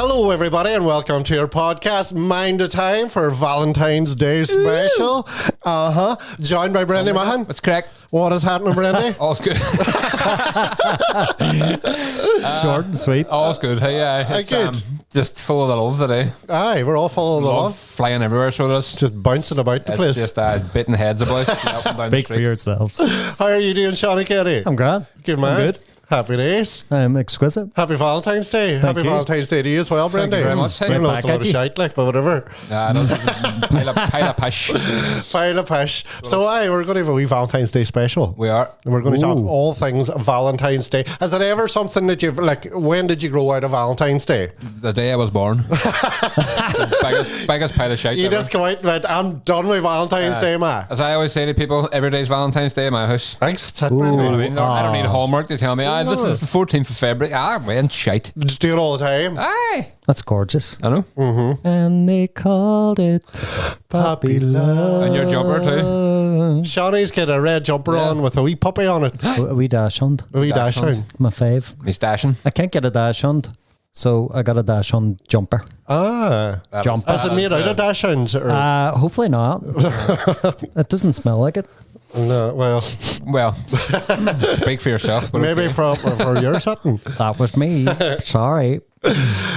Hello, everybody, and welcome to your podcast, Mind the Time, for Valentine's Day special. Joined by Brendy Mahan. What's craic? What is happening, Brendy? All's good. Short and sweet. All's good. Hey, it's good. Just full of the love today. Aye, we're all full of the love. Flying everywhere, so it is. Just bouncing about the place. It's just beating heads about up and down the Speak for street. yourselves. How are you doing, Sean and Katie? I'm grand. Good, man. I'm good. Happy days. I'm exquisite. Happy Valentine's Day. Happy you. Valentine's Day to you as well, Brendy. Thank you very much. Hey. I know Right it's a back lot of at you. shite, like, but whatever. Pile of pish. Pile of pish. So, we're going to have a wee Valentine's Day special. We are. And we're going to talk Ooh. all things Valentine's Day. Is it ever something that you've, like, when did you grow out of Valentine's Day? The day I was born. biggest pile of shite You ever. just come out and went, I'm done with Valentine's Day, ma. As I always say to people, every day's Valentine's Day in my house. Thanks, that's it, You know what I Brendy. mean? I don't need Hallmark to tell me, this is the 14th of February. Man, shite. Just do it all the time. Aye. That's gorgeous. I know. And they called it Puppy Love. And your jumper too. Shawnee's got a red jumper on with a wee puppy on it. A wee dachshund. A wee dash Dachshund. hound. My fave. He's dashing. I can't get a dachshund, so I got a dachshund jumper. Ah. Jumper. Is it made out of dash hounds? Or Hopefully not. It doesn't smell like it. no, well, Well, speak for yourself. But maybe okay. for your something. That was me. Sorry.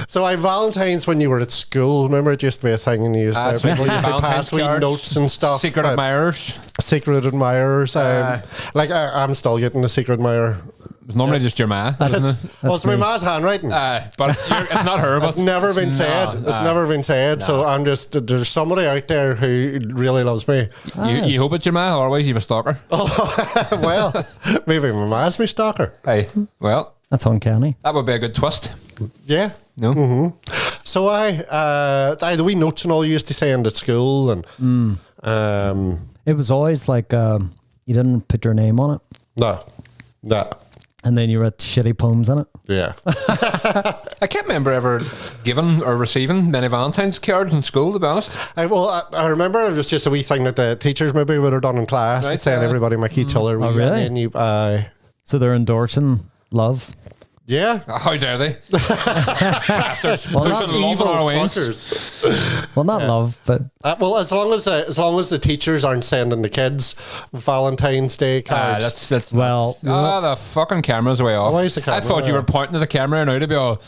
So Valentine's when you were at school, remember it used to be a thing and you used to, So people used to Valentine's pass wee cards, notes and stuff. Secret admirers. Secret admirers. Like I'm still getting the secret admirer. It's normally just your ma, isn't it? Well, it's my ma's handwriting. But it's not her. But It's never been said. It's never been said. So I'm just, there's somebody out there who really loves me. You hope it's your ma, otherwise you've a stalker. Well, maybe my ma's my stalker. Hey, well, That's uncanny. that would be a good twist. Yeah. No, So the wee notes and all you used to send at school and It was always like you didn't put your name on it, no. and then you wrote shitty poems in it. Yeah. I can't remember ever giving or receiving many Valentine's cards in school. To be honest, I remember it was just a wee thing that the teachers maybe would have done in class Right, and saying everybody make each other. Oh, really? And you, So they're endorsing love. yeah. how dare they? Bastards! Well, Pushing not love on our wings. fuckers. Well, not love, but Well, as long as the teachers aren't sending the kids Valentine's Day cards. That's well, the fucking camera's way off. Why is the camera I thought you way were pointing to the camera now to be all.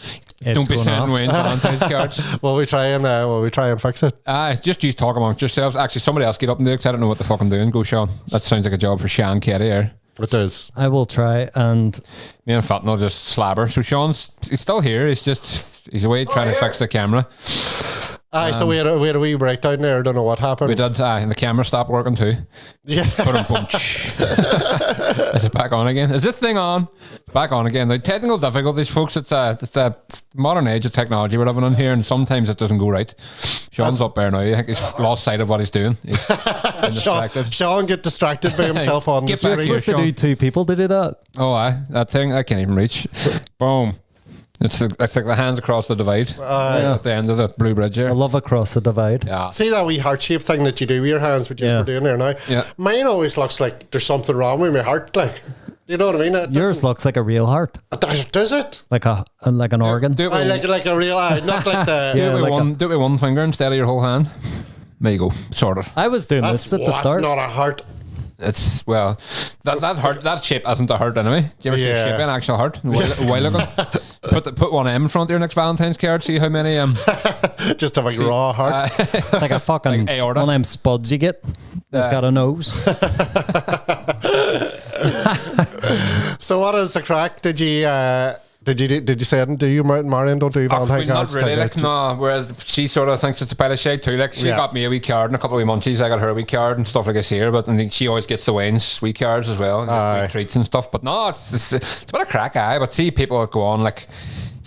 It's Don't be going sending off. Wayne Valentine's cards. Will we try and fix it? Just you talk amongst yourselves. Actually, somebody else get up and do it 'cause I don't know what the fuck I'm doing. Go, Sean. That sounds like a job for Sean Katie here. It does. I will try. And Me and Fintan will just slabber. So he's still here. He's away trying to fix the camera. Aye, so we had a wee breakdown there. I don't know what happened. We did, and the camera stopped working too. Yeah. Boom. Is it back on again? Is this thing on? Back on again. The technical difficulties, folks. It's a modern age of technology we're living in here, and sometimes it doesn't go right. Sean's up there now. I think he's lost sight of what he's doing. He's been distracted. Sean get distracted by himself on the Get back screen. here, supposed to do two people to do that. Oh, that thing I can't even reach. Boom. It's like the hands across the divide at the end of the blue bridge here. I love across the divide. Yeah. See that wee heart-shaped thing that you do with your hands, which Yeah. we're doing there now? Yeah. Mine always looks like there's something wrong with my heart. Like, you know what I mean? It Yours doesn't- looks like a real heart, does it? like an organ. Do it I with, like a real eye, not like the. do it Yeah, with like do it with one finger instead of your whole hand. There you go. Sort of. I was doing That's, this at the that's start. not a heart. It's that shape isn't a heart anyway. Do you ever see a shape in an actual heart? While looking, put one M in front of your next Valentine's card. See how many Just a like raw heart. It's like a fucking Like aorta. one of them spuds you get. It's got a nose. So what is the crack? Did you say do you Marion don't do Valentine's not cards? really. Like no, whereas she sort of thinks it's a pile of shit too. Like she got me a wee card and a couple of wee munchies. I got her a wee card and stuff like this here. But I think she always gets the Wayne's wee cards as well, and just wee treats and stuff. But no, it's a bit of crack, but see people that go on like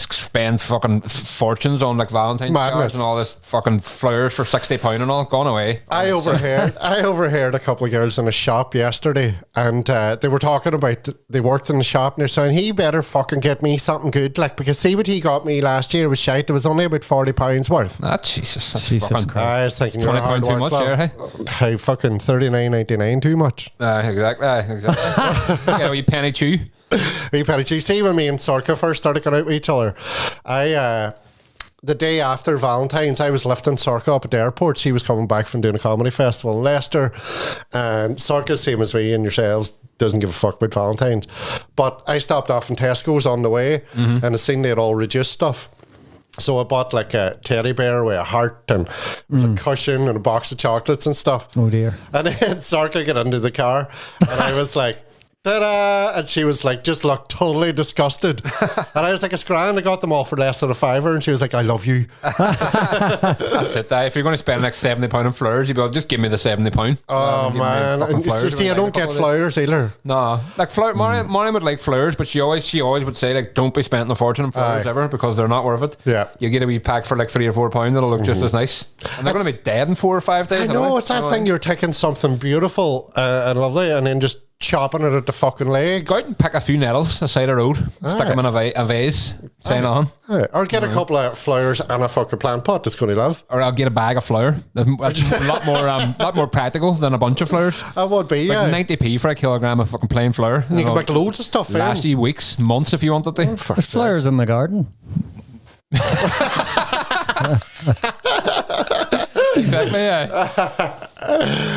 spend fucking fortunes on like Valentine's cards and all this fucking flowers for £60 and all gone away. I overheard a couple of girls in a shop yesterday, and they were talking about they worked in the shop and they're saying he better fucking get me something good, like, because see what he got me last year was shite. It was only about £40 worth. Ah, Jesus, that's Jesus fucking Christ. I was thinking £20 too much, yeah, hey, fucking $39.99 too much. Exactly. Yeah, you penny chew. Wee penny cheese. See, when me and Sorka first started going out with each other, I the day after Valentines, I was lifting Sorka up at the airport. She was coming back from doing a comedy festival in Leicester, and Sorka's same as me and yourselves, doesn't give a fuck about Valentines. But I stopped off in Tesco's on the way, and I seen they had all reduced stuff. So I bought like a teddy bear with a heart and a cushion and a box of chocolates and stuff. Oh dear. And then Sorka got into the car, and I was like, ta-da! And she was like, just looked totally disgusted. And I was like, it's grand, I got them all for less than a £5. And she was like, I love you. That's it. If you're going to spend like £70 on flowers, you'd be like, just give me the £70. Oh man. And you see, I don't get flowers either. No. Like Mariam would like flowers, but she always would say, like, don't be spending a fortune on flowers ever, because they're not worth it. Yeah. You get a wee pack for like £3 or £4 that'll look just as nice. And they're going to be dead in 4 or 5 days. I know, it's that thing, you're taking something beautiful and lovely and then just chopping it at the fucking legs. Go out and pick a few nettles aside the road, stick them in a vase, sign on. Or get a couple of flowers and a fucking plant pot that's going to love. Or I'll get a bag of flour. That's a lot more practical than a bunch of flowers. That would be, like 90p for a kilogram of fucking plain flour. You can make loads of stuff. Last you weeks, months if you wanted to. There's flowers in the garden. Exactly, yeah.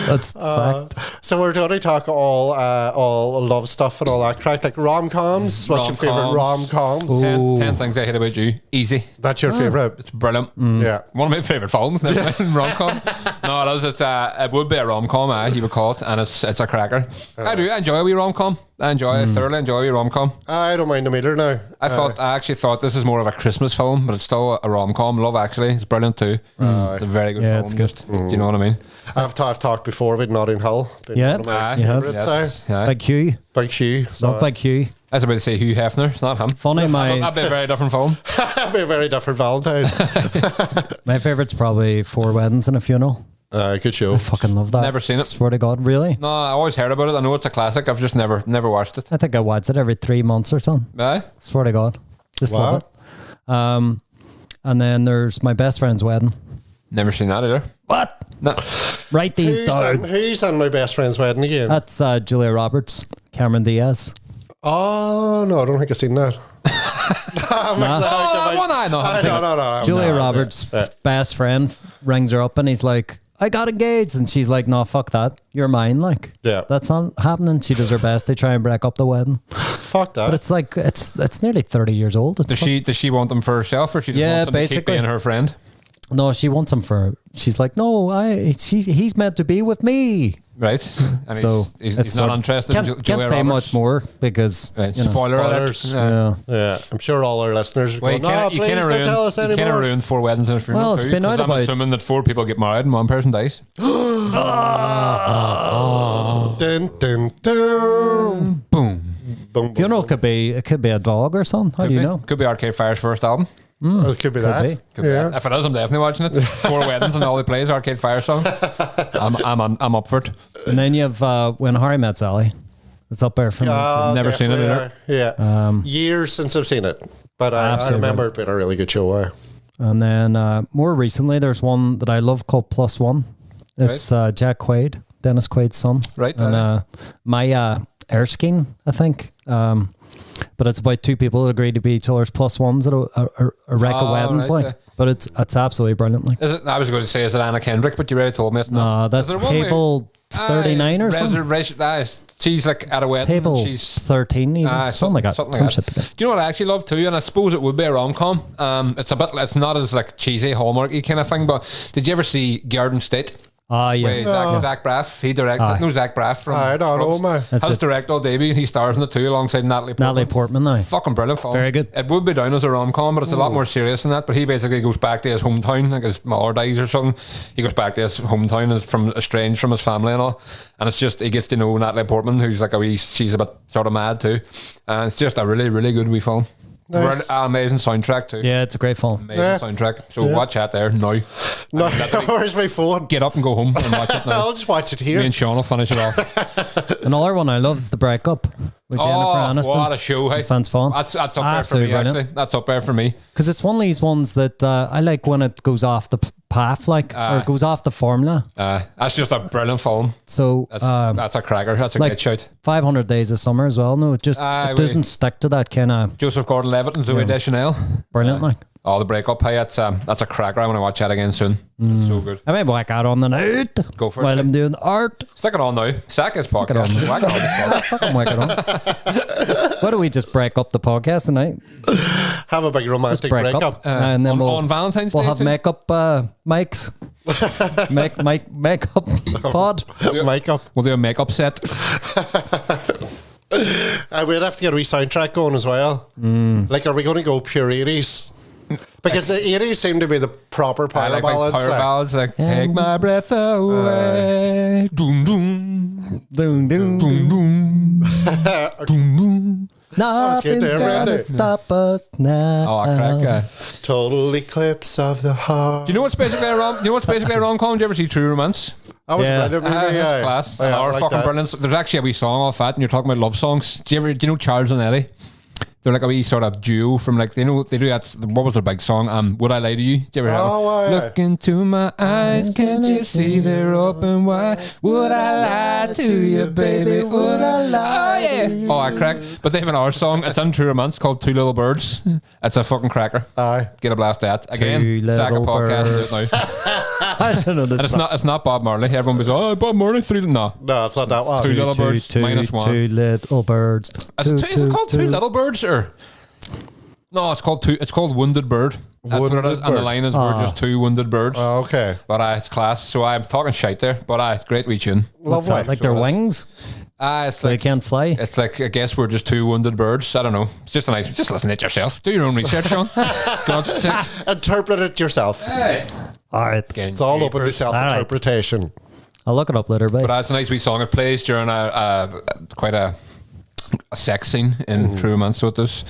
That's fact. So we're going to talk all love stuff and all that craic, like rom-coms. What's your favourite rom-coms? 10 things I hate about you. Easy. That's your favourite? It's brilliant. Yeah. One of my favourite films. Rom-com. No, it is. It would be a rom-com, you would call it, and it's a cracker. I enjoy a wee rom-com. I thoroughly enjoy a wee rom-com. I don't mind them either now. I actually thought this is more of a Christmas film, but it's still a rom-com. Love Actually. It's brilliant too. It's a very good film. It's good. Do you know what I mean? I've talked before about Notting Hill. Yeah. One of my favourites. Big Hugh. Big Hugh. Love Big Hugh. I was about to say Hugh Hefner. It's not him. Funny, that'd be a very different film. That'd be a very different Valentine. My favourite's probably 4 Weddings and a Funeral. Good show. I fucking love that. Never seen it. Swear to God, really? No, I always heard about it. I know it's a classic. I've just never watched it. I think I watch it every 3 months or something. Aye? Swear to God. Just love it. And then there's My Best Friend's Wedding. Never seen that either. What? No. Write these down. Who's on My Best Friend's Wedding again? That's Julia Roberts, Cameron Diaz. Oh, no, I don't think I've seen that. No. Julia Roberts' best friend rings her up and he's like, I got engaged. And she's like, no, fuck that. You're mine. Like, that's not happening. She does her best to try and break up the wedding. Fuck that. But it's like, it's nearly 30 years old. Does she want them for herself, or she just wants them to keep being her friend? No, she wants him for. She's like, no, he's meant to be with me. Right. And so he's not interested. Can't say much more because spoiler alert. Yeah, I'm sure all our listeners. Well, you can't ruin 4 weddings and a funeral. Well, it's been out I'm assuming that 4 people get married and 1 person dies. Dun, dun, dun. Boom. Funeral could be a dog or something. How do you know? Could be Arcade Fire's first album. It could be that. Could be that. If it is, I'm definitely watching it. 4 weddings and all he plays Arcade Fire song. I'm up for it. And then you have When Harry Met Sally. It's up there for me. Never seen it either. Yeah. Years since I've seen it, but I remember it being a really good show. And then more recently, there's one that I love called Plus One. It's Jack Quaid, Dennis Quaid's son. Right. And Maya Erskine, I think. But it's about 2 people that agree to be each other's plus ones at a wreck of weddings. But it's absolutely brilliant. Like. Is it, I was going to say, is it Anna Kendrick? But you already told me it's not. No, that's table 39 or something. She's like at a wedding. Table she's 13, even. Something like that. Do you know what I actually love too? And I suppose it would be a rom-com. It's not as like cheesy, hallmarky kind of thing. But did you ever see Garden State? Yeah. Zach Braff. He directed. No, Zach Braff from Scrubs. His directorial debut. He stars in the 2 alongside Natalie Portman. Fucking brilliant film. Very good. It would be down as a rom-com, but it's a lot more serious than that. But he basically goes back to his hometown, like his mother dies or something. He goes back to his hometown, estranged from his family and all. And it's just, he gets to know Natalie Portman, who's like she's a bit sort of mad too. And it's just a really, really good wee film. Nice. Amazing soundtrack too. Yeah, it's a great film. Amazing soundtrack. So watch that there now. No, where's my phone? Get up and go home and watch it now. I'll just watch it here. Me and Sean will finish it off. Another one I love is The Breakup with Jennifer Aniston. What a show! Hey, Fans fun. That's up there for me. Actually, that's up there for me. Because it's one of these ones that I like when it goes off the path, or it goes off the formula. That's just a brilliant film. So that's a cracker. That's a great shout. 500 Days of Summer as well. No, it just doesn't stick to that kind of Joseph Gordon-Levitt and Zooey Deschanel. Brilliant, like. Oh, the breakup. Hey, that's a cracker. I want to watch that again soon. It's so good. I may whack out on the night. Go for it. While I'm doing the art. Stick it on now. Sack his podcast. Whack it on. Fucking whack it on. Why don't we just break up the podcast tonight? Have a big romantic breakup. And then on Valentine's Day. We'll have makeup mics. Makeup pod. Makeup. We'll do a makeup set. We'd have to get a wee soundtrack going as well. Like, are we going to go pure 80s? Because the 80s seem to be the proper power ballads. Power ballads like Take My Breath Away. Doom, doom. Doom, doom. Doom, doom. Doom, doom. Nothing's gonna stop us now. Oh, craic. Total eclipse of the heart. Do you know what's basically a rom? Do you know what's basically a rom-com? Do you ever see True Romance? That was a brilliant movie. That's class. Yeah, Our like fucking that. brilliant. There's actually a wee song off that, and you're talking about love songs. Do you know Charles and Eddie? They're like a wee sort of duo from like they do that. What was their big song? Would I Lie to You? Do you ever hear it? Look into my eyes, can't you see they're open wide? Would I lie to you, baby? Would I lie? Oh yeah. Oh, I craic. But they have another song. It's on True Romance called Two Little Birds. It's a fucking cracker. Aye. Get a blast at that again. Sack a podcast. Do it now. I don't know. And it's not Bob Marley. Everyone was Bob Marley 3. No, it's not that one. Two Little Birds minus 1. Two little birds. Is it called Two Little Birds or? No, it's called Wounded Bird. That's what it is. And the line is we're just two wounded birds. Oh, okay. But it's class. So I'm talking shite there. But it's great wee tune. What's that, like their wings? It's so like, they can't fly? It's like, I guess we're just two wounded birds. I don't know. It's just just listen to it yourself. Do your own research, Sean. God's sake. Interpret it yourself. Hey. All right. It's all open to self-interpretation. Right. I'll look it up later, babe. But it's a nice wee song. It plays during quite a sex scene in True Romance, so it does.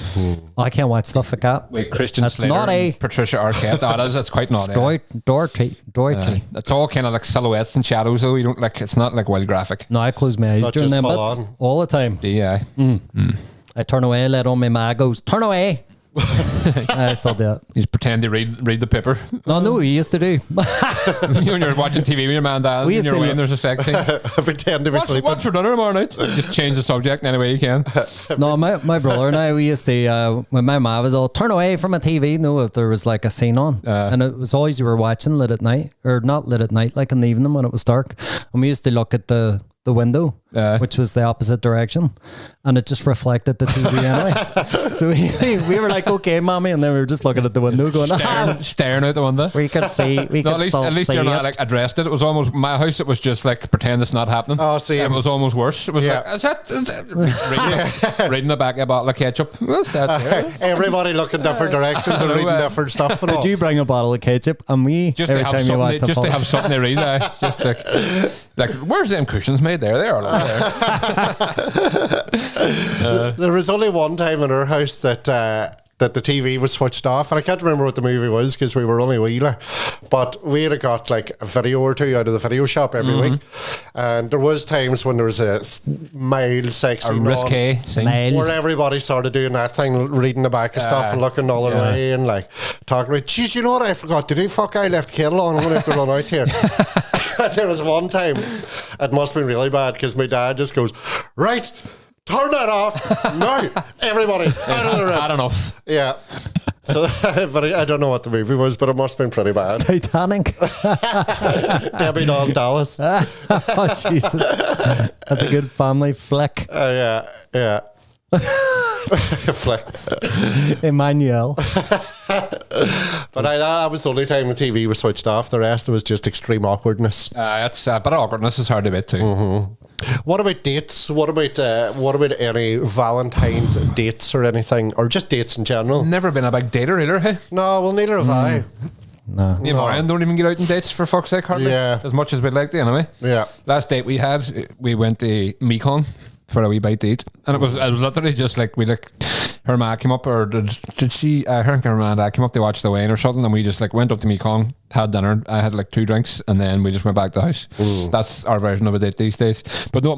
I can't watch stuff like that. Wait, Christian That's Slater naughty. Patricia Arquette. That's quite naughty. Dorothy. It's all kind of like silhouettes and shadows, though. You don't like. It's not like wild graphic. No, I close my eyes during them bits all the time. Yeah. I turn away, let on my ma goes, turn away. I still do it. You just pretend to read the paper. No, we used to do. When you're watching TV with your man dad and you're away and there's a sex scene. Pretend to be sleeping. What's for dinner tomorrow night? Just change the subject in any way you can. No, my brother and I, we used to, when my ma was all, turn away from a TV, if there was like a scene on. And it was always you were watching lit at night, or not lit at night, like in the evening when it was dark. And we used to look at the window, which was the opposite direction, and it just reflected the TV anyway. So we were like, okay, mommy, and then we were just looking at the window going, staring out the window. We could see, at least you're not like addressed it. It was almost my house. It was just like pretend it's not happening. Oh, see, it was almost worse. It was like, is that reading the back of a bottle of ketchup? What's that there? Everybody looking different directions and reading different stuff. And all. Did you bring a bottle of ketchup? And we just to have something to read. Just like where's them cushions made? There they are. There was only one time in our house that the TV was switched off, and I can't remember what the movie was because we were only wheeler, but we had got like a video or two out of the video shop every week, and there was times when there was a mild sexy risque scene where everybody started doing that thing, reading the back of stuff and looking all away and like talking about, geez, you know what I forgot to do? Fuck, I left the kettle on, I'm gonna have to run out here. There was one time, it must have been really bad because my dad just goes, right, turn that off now, everybody out of the room. Had enough. Yeah. So, but I don't know what the movie was, but it must have been pretty bad. Titanic. Debbie Does Dallas. Oh Jesus, that's a good family flick. Yeah. Flicks. Emmanuel. But that was the only time the TV was switched off. The rest was just extreme awkwardness. But awkwardness is hard to beat too. What about dates? What about any Valentine's dates or anything, or just dates in general? Never been a big dater either, hey? No, well, neither have I. No. Me and Marion don't even get out on dates for fuck's sake, hardly. Yeah. As much as we'd like to, anyway. Yeah. Last date we had, we went to Mekong for a wee bite to eat, and it was literally just like her ma came up, or did she? Her and her dad came up to watch the Wayne or something, and we just like went up to Mekong, had dinner. I had like 2 drinks, and then we just went back to the house. That's our version of a date these days. But no,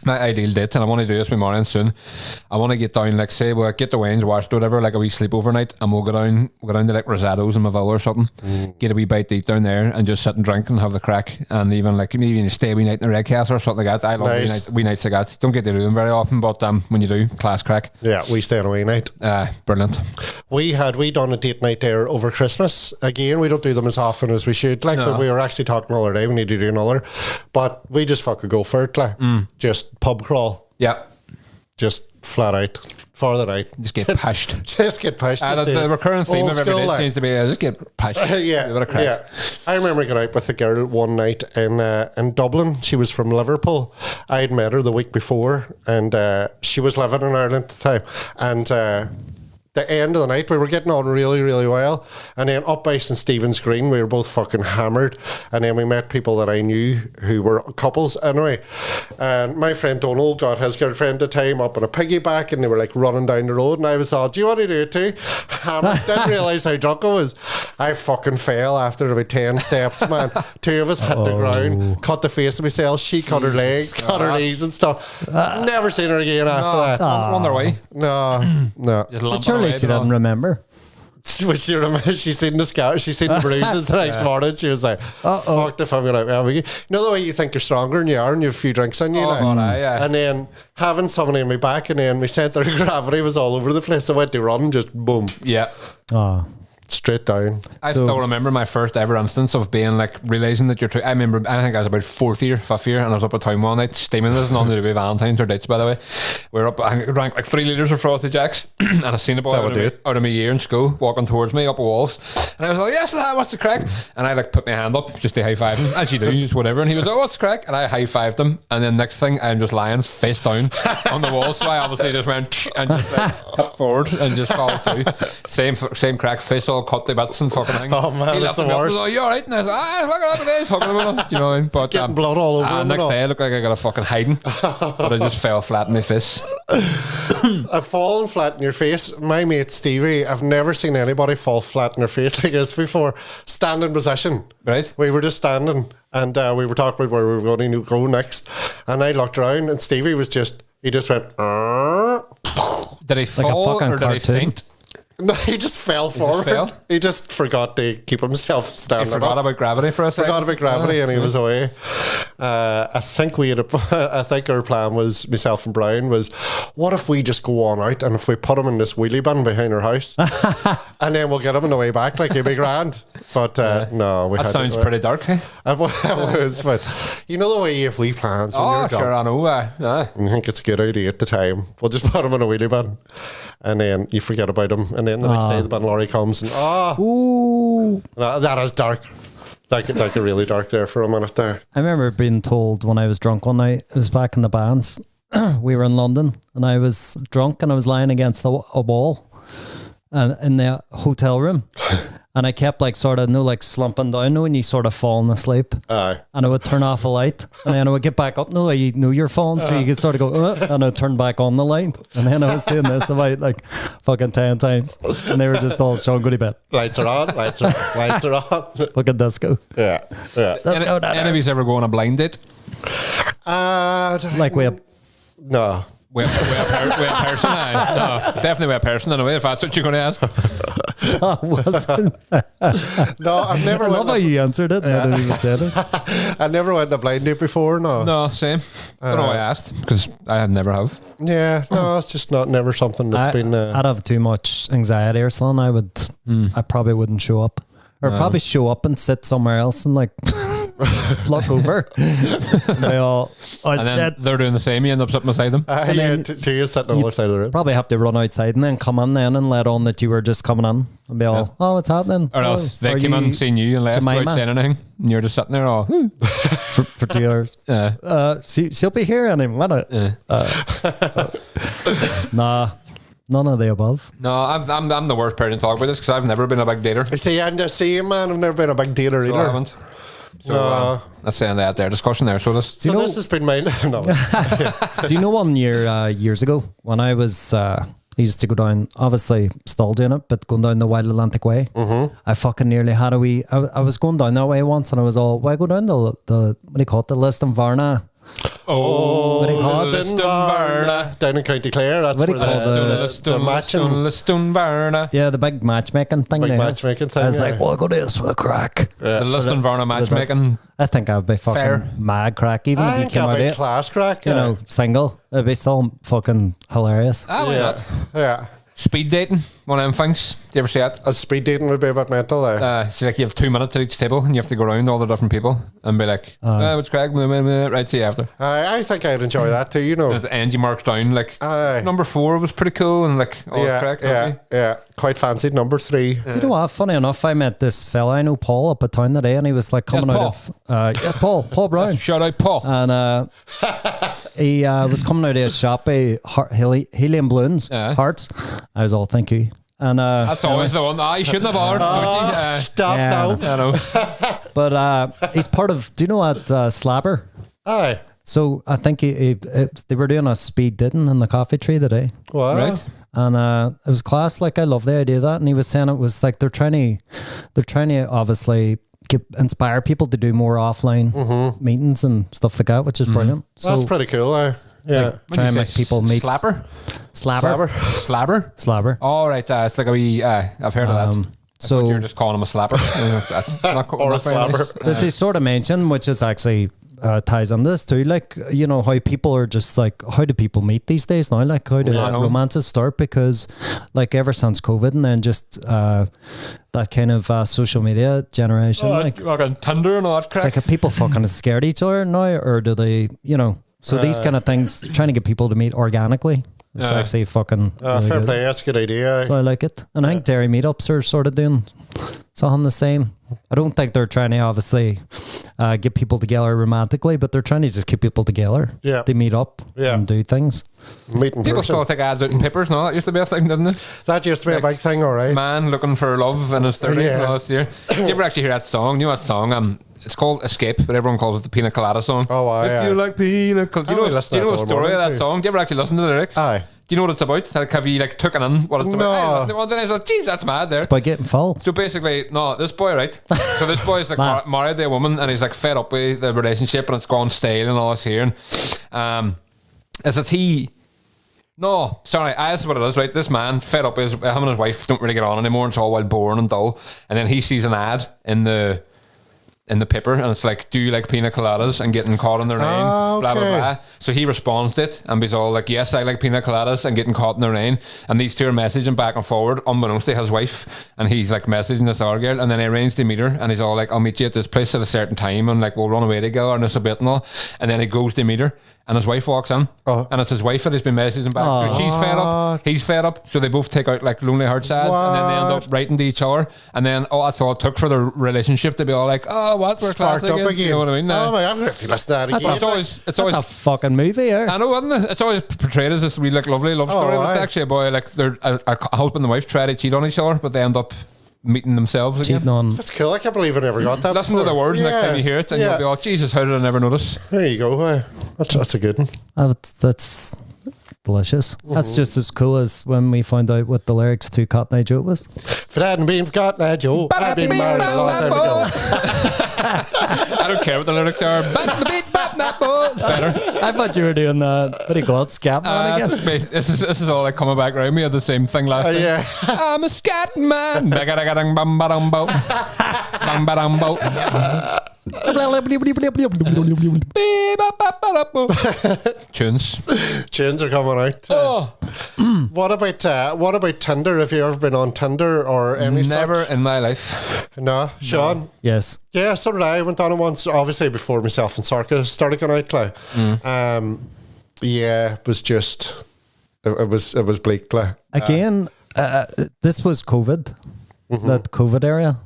my ideal date, and I want to do this with morning soon. I want to get down, like, say, we'll get the wines washed or whatever, like a wee sleep overnight, and we'll go down to like Rosado's in Maville or something, get a wee bite to eat down there, and just sit and drink and have the crack, and even like maybe stay a wee night in the Red Castle or something like that. I love wee nights like that. Don't get to do them very often, but when you do, class crack. Yeah, we stay on a wee night. Brilliant. We done a date night there over Christmas. Again, we don't do them as often as we should, like, but we were actually talking the other day, we need to do another, but we just fucking go for it, like, just pub crawl. Yeah. Just flat out for the night. Just get pushed. Just get pushed. The recurring theme of every day seems to be just get pushed. Yeah. I remember going out with a girl one night in Dublin. She was from Liverpool. I had met her the week before, and she was living in Ireland at the time. And the end of the night, we were getting on really, really well, and then up by St. Stephen's Green, we were both fucking hammered, and then we met people that I knew who were couples anyway, and my friend Donald got his girlfriend at the time up on a piggyback, and they were like running down the road, and I was all, do you want to do it too? Hammered. Didn't realise how drunk I was. I fucking fell after about 10 steps, man. 2 of us hit the ground, cut the face of myself, she cut her legs, cut her knees and stuff. Never seen her again after that. On their way. No. Surely she didn't remember. She seen the scars, she seen the bruises the next morning. She was like, fucked if I'm going to. You know the way you think you're stronger than you are and you have a few drinks on you? And then having someone in my back, and then we sent her gravity was all over the place. I went to run, just boom. Yeah. Straight down. I still remember my first ever instance of being like realising that you're I think I was about 4th year, 5th year, and I was up at town one night steaming. This is nothing to do with Valentines or dates, by the way. We were up, I drank like 3 litres of Frothy Jacks, and I seen a boy out of my year in school walking towards me up a walls, and I was like, yes, lad, what's the crack? And I like put my hand up just to high five him, as you do, just whatever, and he was like, what's the crack? And I high fived him, and then next thing I'm just lying face down on the wall, so I obviously just went and just like, tipped forward and just followed through. Same crack, face all cut to bits and fucking thing. Oh man, that's the worst. Like, you alright? And I was like, fucking happy days, hugging him, you know. But getting blood all over him. Next day I looked like I got a fucking hiding, but I just fell flat in my face. I've fallen flat in your face. My mate Stevie, I've never seen anybody fall flat in their face like this before. Standing position. Right. We were just standing, and we were talking about where we were going to go next, and I looked around, and Stevie was he just went. Did he fall or did he faint? No, he just fell forward. He just forgot to keep himself standing. He forgot about gravity for a second. Forgot about gravity, and he was away. I think I think our plan was, myself and Brian, was, what if we just go on out and if we put him in this wheelie bin behind our house, and then we'll get him on the way back, like he'd be grand. But no, that sounds pretty dark. Hey? It was, but you know the way if we plans. Oh, sure, I know. I think it's a good idea at the time. We'll just put him in a wheelie bin, and then you forget about him, and then the next day the bin lorry comes and that is dark. That get really dark there for a minute there. I remember being told when I was drunk one night, it was back in the bands, we were in London, and I was drunk and I was lying against a wall and in the hotel room. And I kept like sort of like slumping down when you sort of falling asleep. Aye. And I would turn off a light, and then I would get back up. No, you know you're falling, so you could sort of go, and I'd turn back on the light. And then I was doing this about like fucking 10 times, and they were just all Sean, go to bed. Lights are on, lights are on. Fucking disco. Yeah. Disco. Any of you ever go on a blind date? Like we have. No. We're a person. No, definitely we're a person in a way, if that's what you're going to ask. Wasn't. No, I've never. I love how you answered it. Yeah. I didn't even say it. I never went on a blind date before. No, same. Don't know why I asked, because I never have. Yeah, no, it's just never something that's been. I'd have too much anxiety or something. I probably wouldn't show up, or probably show up and sit somewhere else and like. Look over. They all. And then they're doing the same. You end up sitting beside them. And then two sitting on the other side of the room. Probably have to run outside and then come in then and let on that you were just coming in and be all, oh, what's happening? Or else they came in, seen you and left without saying anything, and you're just sitting there all for 2 hours. Yeah. She'll be here any minute. Nah. None of the above. No, I'm the worst person to talk about this because I've never been a big dater. I'm the same, man. I've never been a big dater either. I haven't. So that's saying that there discussion there. So this has been mine. No. Do you know 1 year years ago when I was I used to go down, obviously still doing it, but going down the Wild Atlantic Way. Mm-hmm. I fucking nearly had I was going down that way once, and I was all, why go down the what do you call it, the Liston Varna? Oh, what do you call it? Down in County Clare. That's What do where you call the matching. Yeah, the big matchmaking thing. Big there. matchmaking thing. I was like, well, go do this for the crack. The Liston Varna matchmaking. I think I'd be fucking Fair. mad crack. Even I if you think came that'd out be of it, class crack. you know, single, it'd be still fucking hilarious. Why not? Yeah. Speed dating, one of them things. Do you ever see it? A speed dating would be a bit mental. It's like you have 2 minutes at each table and you have to go around all the different people and be like, what's Craig? Right, see you after. I think I'd enjoy that too, you know. And at the end, you marks down like number 4 was pretty cool and like, it's Craig. Yeah. Quite fancied number 3. Do you know what? Funny enough, I met this fella I know, Paul, up at town today, and he was like coming out of Paul Brown. Shout out Paul. And he was coming out of his shop, Helium Balloons, Hearts. I was all, thank you. And that's always the one. You shouldn't have ordered. Stop yeah, now. I know. But he's part of. Do you know what Slabber? Aye. So I think they were doing a speed dating in the coffee tree today. What? Right. And it was class. Like, I love the idea of that. And he was saying it was like they're trying to obviously inspire people to do more offline meetings and stuff like that, which is brilliant. So that's pretty cool. Yeah. try and make people meet. Slapper. Slabber. Right. It's like a wee. I've heard of that. So you're just calling him a slapper. That's not Or a slapper. But they sort of mentioned, which is actually ties on this too, like, you know, how people are just like, how do people meet these days now? Like, how do romances start? Because like ever since COVID and then just that kind of social media generation, like on Tinder and all that crap. like, are people fucking scared of each other now, or do they, you know? So these kind of things, trying to get people to meet organically, it's actually fucking really fair good. play. That's a good idea. So I like it. And I think dairy meetups are sort of doing something the same. I don't think they're trying to obviously get people together romantically, but they're trying to just keep people together. Yeah. They meet up and do things. Meeting People person. still take ads out in papers. No, that used to be a thing, didn't it? That used to be a big thing, all right. Man looking for love in his 30s Yeah. last year. Did you ever actually hear that song? You know that song? It's called Escape, but everyone calls it the Pina Colada song. Oh, if you like pina colada. Do you know the story of that song? Do you ever actually listen to the lyrics? Aye. Do you know what it's about? Like, have you like taken in what it's about? No. Then I was like, geez, that's mad there. By getting full. So basically, no, this boy, right? So this boy is like married to a woman and he's like fed up with the relationship and it's gone stale and all this here. And is it he... No, sorry, that's what it is, right? This man fed up with him and his wife don't really get on anymore and it's all wild boring and dull. And then he sees an ad in the paper and it's like, do you like pina coladas, and getting caught in the rain, blah blah blah. So he responds to it and he's all like, yes, I like pina coladas, and getting caught in the rain. And these two are messaging back and forward unbeknownst to his wife, and he's like messaging this other girl, and then he arranged to meet her and he's all like, I'll meet you at this place at a certain time and like we'll run away together and this a bit and all. And then he goes to meet her and his wife walks in and it's his wife that he's been messaging back. So she's fed up, he's fed up, so they both take out like Lonely Hearts ads and then they end up writing to each other, and then that's all it took for the relationship to be all like, oh, what, we're class again. You know what I mean? Oh my God, I'm going to have to listen to that again. It's always a fucking movie, I know, isn't it? It's always portrayed as this wee like lovely love story, but it's actually a boy, like they're a husband and wife try to cheat on each other, but they end up meeting themselves again. Cheating on. That's cool. I can't believe I never got that. Listen to the words next time you hear it and you'll be all, Jesus, how did I never notice? There you go. That's a good one. That's delicious. That's just as cool as when we found out what the lyrics to Cotton Eye Joe was. If it hadn't been for Cotton Eye Joe, I'd been married a long time ago. I don't care what the lyrics are. It's better. I thought you were doing what do you call it? Scat man again? This is all like coming back around. We had the same thing last time. Yeah. I'm a scat man. Tunes are coming out. What about Tinder? Have you ever been on Tinder or any Never such? in my life. No, Sean? No. Yes. Yeah, so did I. Went on it once, obviously before myself and Sarka started going out, Clay. Yeah, it was just it was bleak, Clay. Again, this was COVID. That COVID era.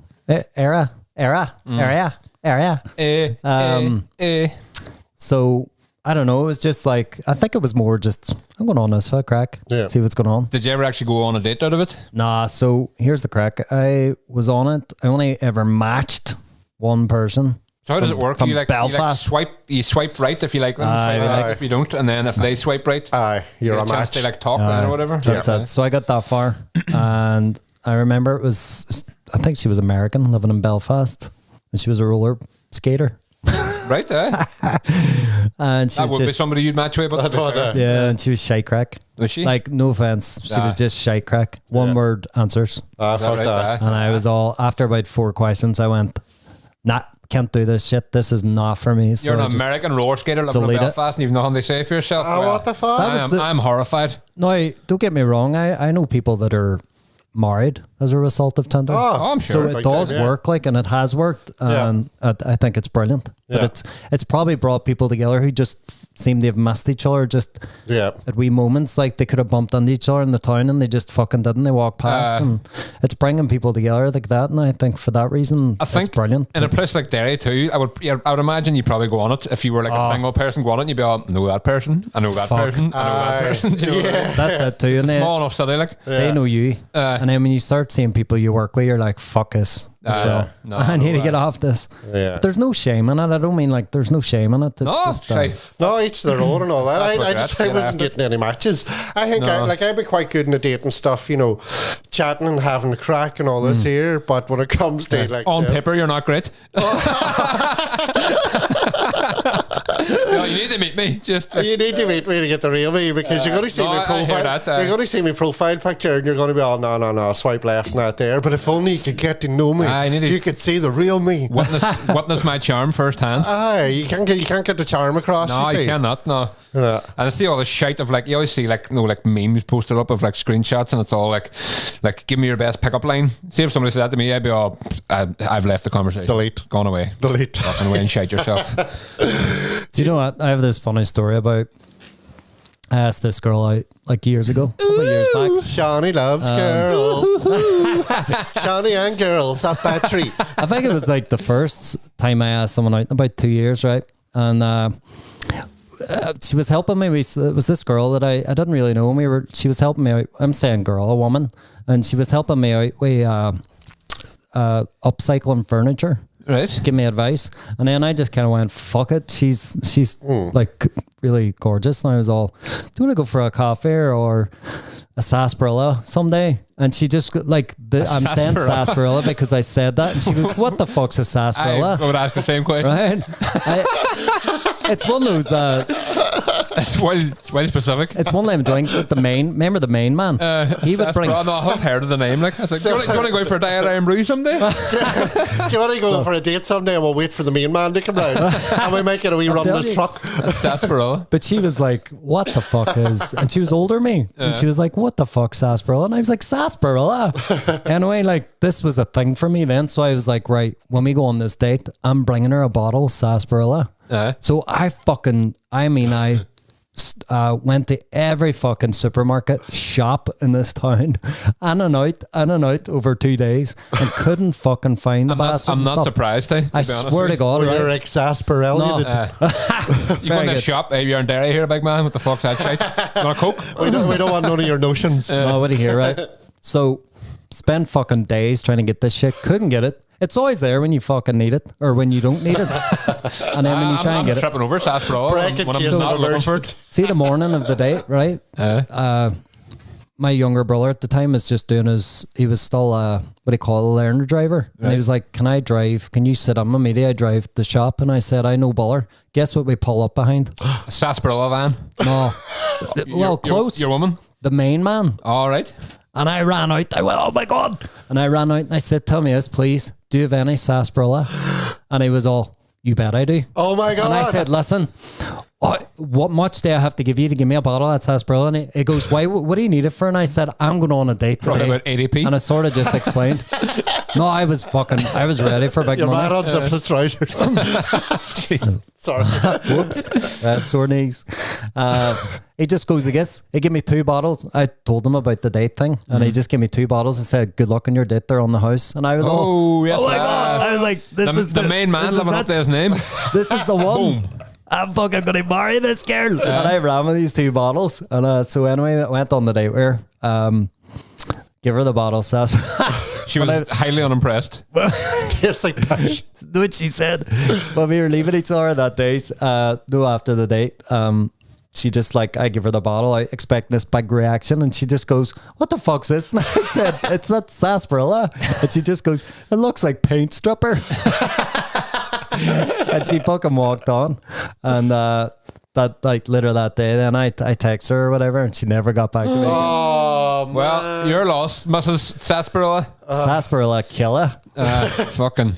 So I don't know. It was just like, I think it was more just, I'm going on this for a crack. Yeah. See what's going on. Did you ever actually go on a date out of it? Nah. So here's the crack. I was on it. I only ever matched one person. So how does it work? From Belfast. You swipe right if you like them, swipe right if you don't, and then if they swipe right, you're a match. They like talk then or whatever. That's it. So I got that far, and I remember it was, I think she was American, living in Belfast, and she was a roller skater. Right, And she that was would just, be somebody you'd match with. But yeah, and she was shy crack. Was she? Like, no offense, she was just shy crack. One word answers. Fuck right, that. And I was all, after about 4 questions, I went, nah, can't do this shit. This is not for me. So You're an American roller skater living in Belfast and you've nothing to say for yourself. What the fuck? I'm horrified. No, don't get me wrong. I know people that are married as a result of Tinder. Oh, I'm sure. So it does work, like, and it has worked. And I think it's brilliant. But it's probably brought people together who just seem to have missed each other just at wee moments. Like, they could have bumped into each other in the town and they just fucking didn't. They walked past, and it's bringing people together like that. And I think for that reason, it's brilliant. In a place like Derry too, I would imagine you'd probably go on it if you were like a single person. Go on it, and you'd be all, know that person, I know that person, I know that person. You know what I mean? That's it too. It's a small enough city, like they know you, and then when you start seeing people you work with, you're like, fuck this. No, I need to get off this. But there's no shame in it. I don't mean like there's no shame in it. It's no, each their own and all that. I wasn't getting any matches. I think I'd be quite good in the dating stuff, you know, chatting and having a crack and all this here. But when it comes to like on paper, you're not great. No, you need to meet me. You need to meet me to get the real me, because you're going to see my profile. You're going to see my profile picture and you're going to be all no, swipe left, not there. But if only you could get to know me, you could see the real me. Witness my charm firsthand. You can't get the charm across. No, you cannot. No. And I see all this shite of like, you always see like memes posted up of like screenshots, and it's all like give me your best pickup line. See if somebody said that to me, I'd be all, I've left the conversation. Delete. Gone away. Delete. Fucking away and shite yourself. Do you know what? I have this funny story about. I asked this girl out like years ago, a couple of years back. Shawnee loves girls. Shawnee and girls, that bad treat. I think it was like the first time I asked someone out in about 2 years, right? And she was helping me. It was this girl that I didn't really know. She was helping me out. I'm saying girl, a woman, and she was helping me out with upcycling furniture. Right. Just give me advice. And then I just kind of went, fuck it. She's like really gorgeous. And I was all, do you want to go for a coffee or a sarsaparilla someday? And she just like, I'm saying sarsaparilla because I said that. And she goes, what the fuck's a sarsaparilla? I would ask the same question. Right? It's one of those... it's well specific. It's one of them drinks that remember the main man? He would bring... No, I've heard of the name. Like, I was like, do you want to go out for a diet brew someday? Do you want to go for a date someday and we'll wait for the main man to come round and we might get a wee run in his truck? Sarsaparilla. But she was like, what the fuck is... And she was older than me. And she was like, what the fuck, sarsaparilla? And I was like, sarsaparilla? Anyway, like, this was a thing for me then. So I was like, right, when we go on this date, I'm bringing her a bottle of sarsaparilla. So I went to every fucking supermarket shop in this town, in and out over 2 days, and couldn't fucking find the bastard. I'm not surprised. I swear to God, you're exasperated. You go in the shop. Hey, you're in Derry here, big man. What the fuck's that shit? You want a Coke? We don't want none of your notions. No, what do you hear, right? So spent fucking days trying to get this shit. Couldn't get it. It's always there when you fucking need it, or when you don't need it. And then when you try and get tripping over sarsaparilla when I'm not looking for it. See, the morning of the date, right? My younger brother at the time was just doing he was still what do you call a learner driver. And he was like, can I drive? Can you sit on my media? I drive the shop. And I said, I know Buller. Guess what we pull up behind? A sarsaparilla van? No. Well, close. Your woman? The main man. All right. And I ran out. I went, oh my God. And I ran out and I said, tell me this, please. Do you have any sarsaparilla? And he was all, you bet I do. Oh my God. And I said, listen, what much do I have to give you to give me a bottle of that sarsaparilla? And he goes, why? What do you need it for? And I said, I'm going on a date today. Probably about 80p. And I sort of just explained. No, I was ready for big money. You're mad on zips and trousers. Sorry. Whoops. Sore knees. He just goes, he gave me 2 bottles. I told him about the date thing, and he just gave me 2 bottles and said, good luck on your date there on the house. And I was yes, oh my God. I was like, this is the main man living up there, his name. This is the one. I'm fucking going to marry this girl. And I ran with these 2 bottles. And so anyway, I went on the date with her. Give her the bottle, Sass. She was highly unimpressed. Tastes like pish. What she said. When we were leaving each other that day, after the date, she just like, I give her the bottle, I expect this big reaction, and she just goes, what the fuck's this? And I said, it's not sarsaparilla. And she just goes, it looks like paint stripper. And she fucking walked on. And that like later that day, then I text her or whatever, and she never got back to me. Oh, well, you're lost, Mrs. Sarsaparilla. Sarsaparilla killer. Fucking.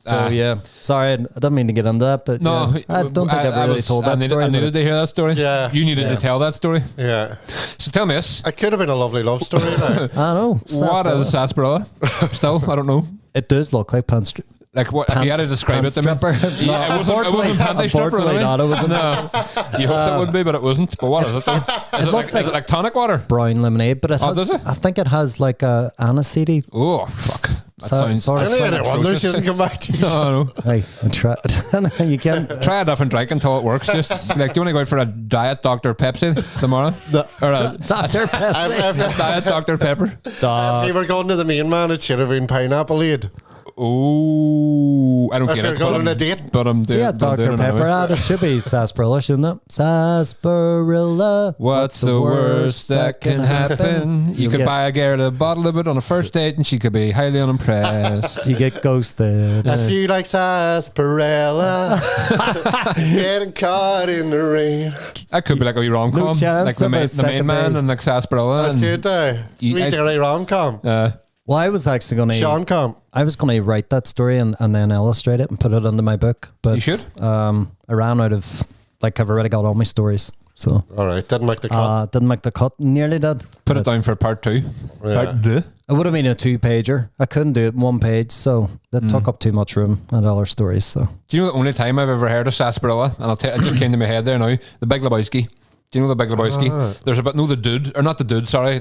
So yeah, sorry, I didn't mean to get into that, but no, yeah, I don't think I've really told that story. I needed to hear that story. Yeah, you needed to tell that story. Yeah. So tell me this. It could have been a lovely love story. I know. What is sarsaparilla? Still, I don't know. It does look like pants. Like what? If you had to describe it to me, no, yeah, it wasn't panty stripper. Not, it wasn't. No, you hoped it would be, but it wasn't. But what is it? Is it like tonic water? Brown lemonade, but it has. Does it? I think it has like a aniseed. Oh fuck! That sounds sort of. I wonder she didn't come back to you. No. Hey, I tried. You can't try a different drink until it works. Just like, do you want to go out for a diet Dr. Pepsi tomorrow? Or a Dr. Pepsi. Diet Dr. Pepper. If you were going to the main man, it should have been pineapple-ade. Oh, I don't if get you're it. Going on a date, but I'm doing. Yeah, Dr. Pepper ad. It should be sarsaparilla, shouldn't it? Sarsaparilla. What's the worst that can happen? You could buy a girl a bottle of it on a first date, and she could be highly unimpressed. You get ghosted. If you like sarsaparilla, getting caught in the rain. That could be like a wee rom-com, like the main man and like sarsaparilla. That's good, though. We did a rom-com. Well, I was actually going to Sean I was going to write that story and then illustrate it and put it into my book. But you should. I ran out of I've already got all my stories. So all right, didn't make the cut. Didn't make the cut. Nearly did. Put it down for part 2. Yeah. Part 2. It would have been a 2-pager. I couldn't do it in 1 page, so that took up too much room and other stories. So do you know the only time I've ever heard of sarsaparilla? And it just came to my head there now. The Big Lebowski. Do you know the Big Lebowski? There's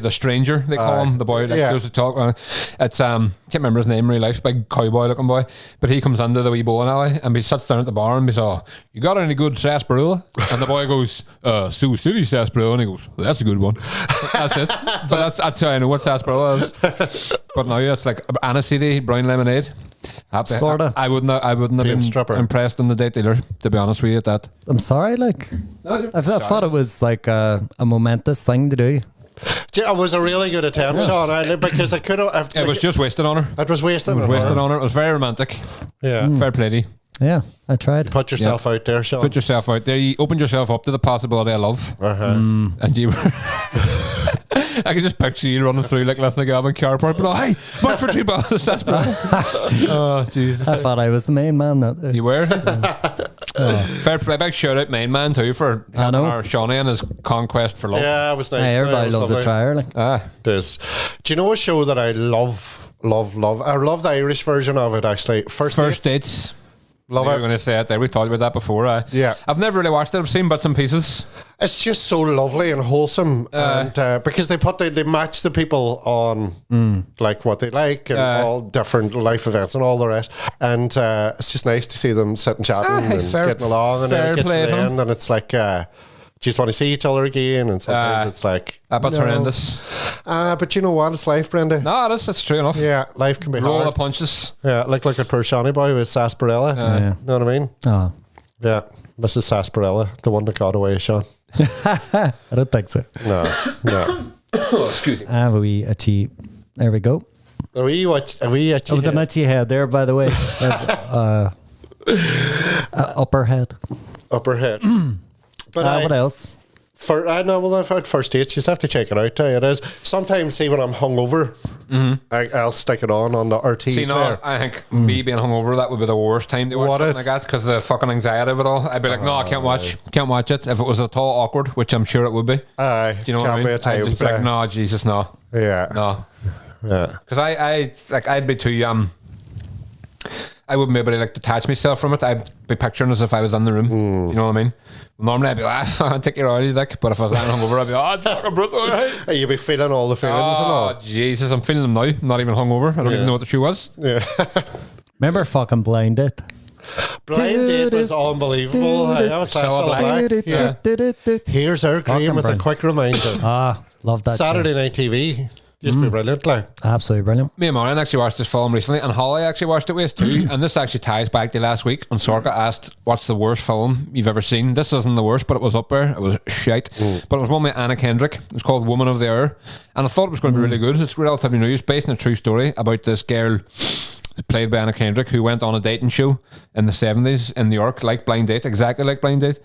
the stranger they call him, the boy that goes to talk. It's can't remember his name in real life, big cowboy looking boy, but he comes into the wee bowling alley and he sits down at the bar and he says, "You got any good sarsaparilla?" And the boy goes, "Sioux City sarsaparilla," and he goes, "That's a good one." That's it. But that's how I know what sarsaparilla is. But now it's like aniseed brown lemonade. Sort of. I wouldn't have been impressed in the date dealer, to be honest with you, at that. I'm sorry, I thought it was like a momentous thing to do. It was a really good attempt, Sean, because I could have. It was just wasted on her. It was wasted on her. It was very romantic. Yeah. Fair play to you. Yeah, I tried. Put yourself out there, Sean. Put yourself out there. You opened yourself up to the possibility of love. And you were... I can just picture you running through like Lisnagab car park, but hey, mark for 2 bottles of sarsaparilla. Oh, Jesus. I thought I was the main man that day. You were? Fair play. Big shout out, main man, too, for our Shawnee and his conquest for love. Yeah, it was nice. Hey, everybody loves a trier. It is. Do you know a show that I love? I love the Irish version of it, actually. First Dates. Love it. We're going to say it there. We've talked about that before. Yeah. I've never really watched it. I've seen bits and pieces. It's just so lovely and wholesome, and because they match the people on like what they like and all different life events and all the rest, and it's just nice to see them sitting chatting and getting along, and then it gets to the end, and it's like just want to see each other again, and sometimes it's like that's horrendous. But you know what? It's life, Brenda. No, it's true enough. Yeah, life can be roll hard. of punches. Yeah, like look at poor Shawnee boy with sarsaparilla. You know what I mean? Oh. Yeah, Mrs. Sarsaparilla, the one that got away, Sean. I don't think so. No. Oh, excuse me. I have a wee itchy. There we go. A wee itchy. It was an itchy head there, by the way. Upper head. But what else? I've had first dates. You just have to check it out. It is sometimes, see, when I'm hungover, I'll stick it on the RT. See, no, I think me being hungover, that would be the worst time to watch something like that, because the fucking anxiety of it all. I'd be like, no, I can't watch it. If it was at all awkward, which I'm sure it would be. Aye, do you know what I mean? I'd just be like, no, Jesus, no. Yeah, no. Yeah, because I'd be too I wouldn't be able to like detach myself from it. I'd be picturing as if I was in the room. You know what I mean? Normally I'd be like, I'll take your already, like, but if I was hungover, I'd be like, oh, fucking brutal, right? You'd be feeling all the feelings and all. Oh, Jesus, I'm feeling them now. I'm not even hungover. I don't even know what the shoe was. Yeah. Remember fucking Blind Date? Blind Date was unbelievable. That was last Here's our Graham with a quick reminder. Love that Saturday show. Night TV. Used to be brilliant, like. Absolutely brilliant. Me and Marion actually watched this film recently, and Holly actually watched it with us too. And this actually ties back to last week when Sorka asked, what's the worst film you've ever seen? This isn't the worst, but it was up there. It was shite. But it was one with Anna Kendrick. It was called Woman of the Hour. And I thought it was going to be really good. It's relatively new. It's based on a true story about this girl. played by Anna Kendrick, who went on a dating show in the 70s in New York, like Blind Date, exactly like Blind Date,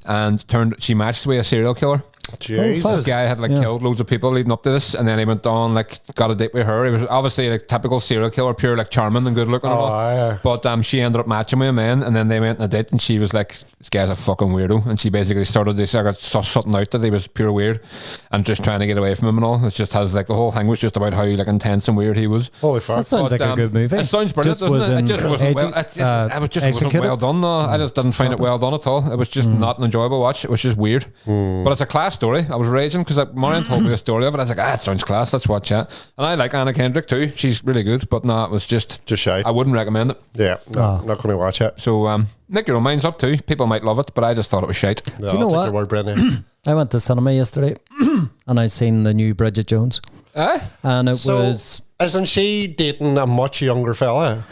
and she matched with a serial killer. Jesus. This guy had killed loads of people leading up to this, and then he went on got a date with her. He was obviously like typical serial killer, pure charming and good looking and all. Yeah. But she ended up matching with a man, and then they went on a date, and she was like, this guy's a fucking weirdo, and she basically started this something out that he was pure weird and just trying to get away from him and all. It just has the whole thing was just about how intense and weird he was. Holy fuck. That sounds like a good movie. It sounds brilliant, doesn't it? It just wasn't wasn't well done though. I just didn't find it well done at all. It was just not an enjoyable watch. It was just weird. But it's a class story. I was raging because Marion told me the story of it. I was like, it sounds class, let's watch that. And I like Anna Kendrick too. She's really good, but no, it was just shite. I wouldn't recommend it. Yeah, no, I'm not going to watch it. So make your own minds up too. People might love it, but I just thought it was shite. No, Do you know I'll what? take your word, Brendan. I went to cinema yesterday and I seen the new Bridget Jones. And it was... Isn't she dating a much younger fella?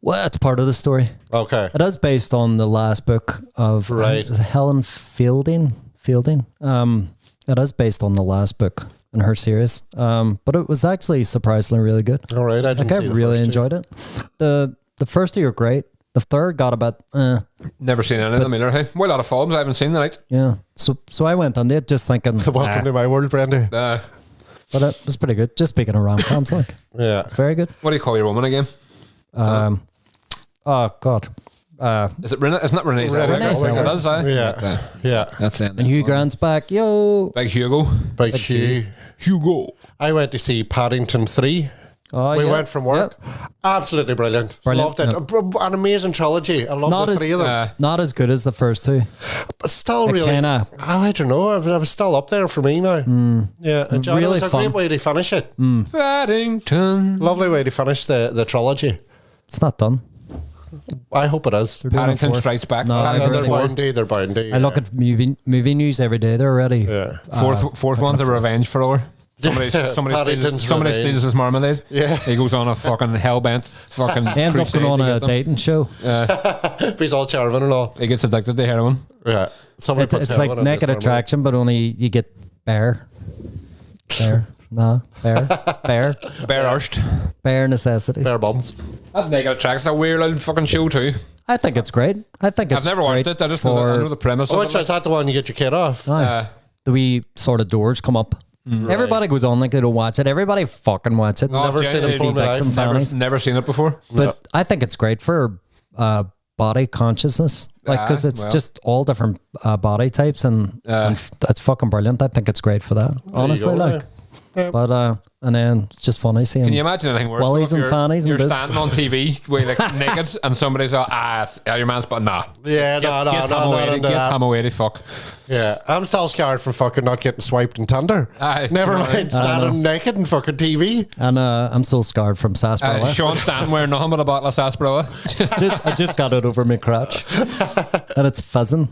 Well, it's part of the story. Okay. It is based on the last book of is it Helen Fielding. It is based on the last book in her series. But it was actually surprisingly really good. All right, I really enjoyed it. The first two are great. The third got a bit. Never seen any of them either. Hey, well, a lot of films I haven't seen tonight. Yeah. So I went on it just thinking. Welcome to my world, Brendan. But it was pretty good. Just speaking of rom-coms, yeah, it's very good. What do you call your woman again? Oh God. Is it Renee? Isn't that Renee? Renee. It is, eh? Yeah. That's it. And Hugh Grant's back. Yo. Big Hugo. Big Hugh. Hugo. I went to see Paddington 3. Oh, we went from work. Yep. Absolutely brilliant. Loved it. An amazing trilogy. I love the three of them. Not as good as the first two. But still really... I don't know. I was still up there for me now. Yeah. It was a great way to finish it. Paddington. Lovely way to finish the trilogy. It's not done. I hope it is. Paddington Strikes Back. No, they're bound to. I look at movie news every day. They're ready. Yeah. Fourth one's a revenge for her. Somebody steals his marmalade. Yeah. He goes on a fucking hellbent fucking ends up going on a dating show. He's all charming and all. He gets addicted to heroin. Yeah. It's like Naked Attraction, but only you get bare necessities. Bare bums. That Naked Attraction's a weird little fucking show too. I think it's great. I've never watched it. I just know the premise. Which is that the one you get your kid off? The wee sort of doors come up. Everybody goes on like they don't watch it. Everybody fucking watch it. Never seen it before. Never seen it before. But I think it's great for body consciousness, because it's just all different body types, and it's fucking brilliant. I think it's great for that. Honestly, but and then it's just funny seeing. Can you imagine anything worse? Wellies and fannies. You're standing on TV with naked, and somebody's your man's, but nah. Yeah, get him away, fuck. Yeah, I'm still scared for fucking not getting swiped in Tinder. Never mind standing naked and fucking TV. And I'm so scarred from sarsaparilla. Sean standing wearing nothing but a bottle of sarsaparilla. I just got it over my crotch, and it's fizzing.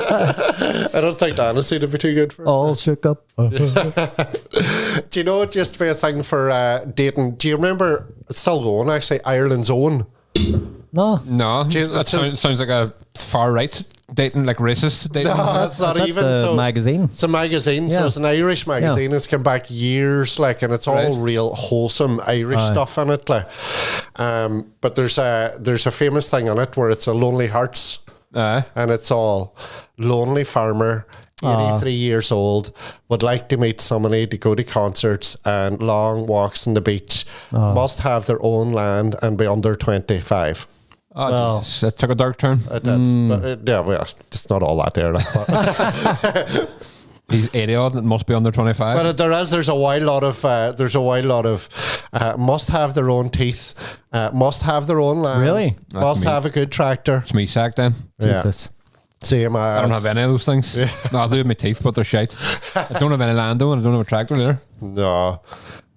I don't think the honesty would be too good for it. All shook up. Do you know it used to be a thing for dating? Do you remember, it's still going actually, Ireland's Own? No. That sounds like a far right dating, like racist dating. No, that's not even. The magazine? It's a magazine, so it's an Irish magazine. It's come back years, and it's all real wholesome Irish stuff in it. But there's a famous thing on it where it's a Lonely Hearts. And it's all lonely farmer, 83 years old, would like to meet somebody to go to concerts and long walks on the beach, must have their own land and be under 25. Oh, that took a dark turn. It did. But it's not all that there. He's 80 odd, it must be under 25. But there's a wild lot of must have their own teeth, must have their own land, really, must have a good tractor. It's me sack then. Jesus. Same. I don't have any of those things. No, I do have my teeth, but they're shite. I don't have any land though, and I don't have a tractor there. No,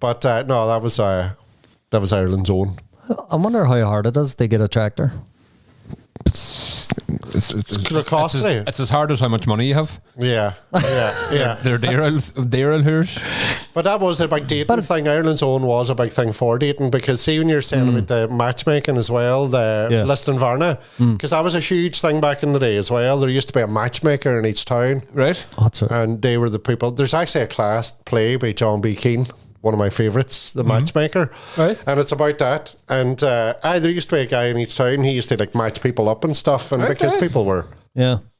but no, that was Ireland's Own. I wonder how hard it is to get a tractor. It's costly. It's as hard as how much money you have. Yeah. They're dear hers. But that was a big dating thing. Ireland's Own was a big thing for dating, because see, when you're saying about the matchmaking as well, the Liston Varna, because that was a huge thing back in the day as well. There used to be a matchmaker in each town, right? Oh, that's right. And they were the people. There's actually a class play by John B. Keane one of my favourites, The Matchmaker. Right. And it's about that. And there used to be a guy in each town, he used to like match people up and stuff. And because people were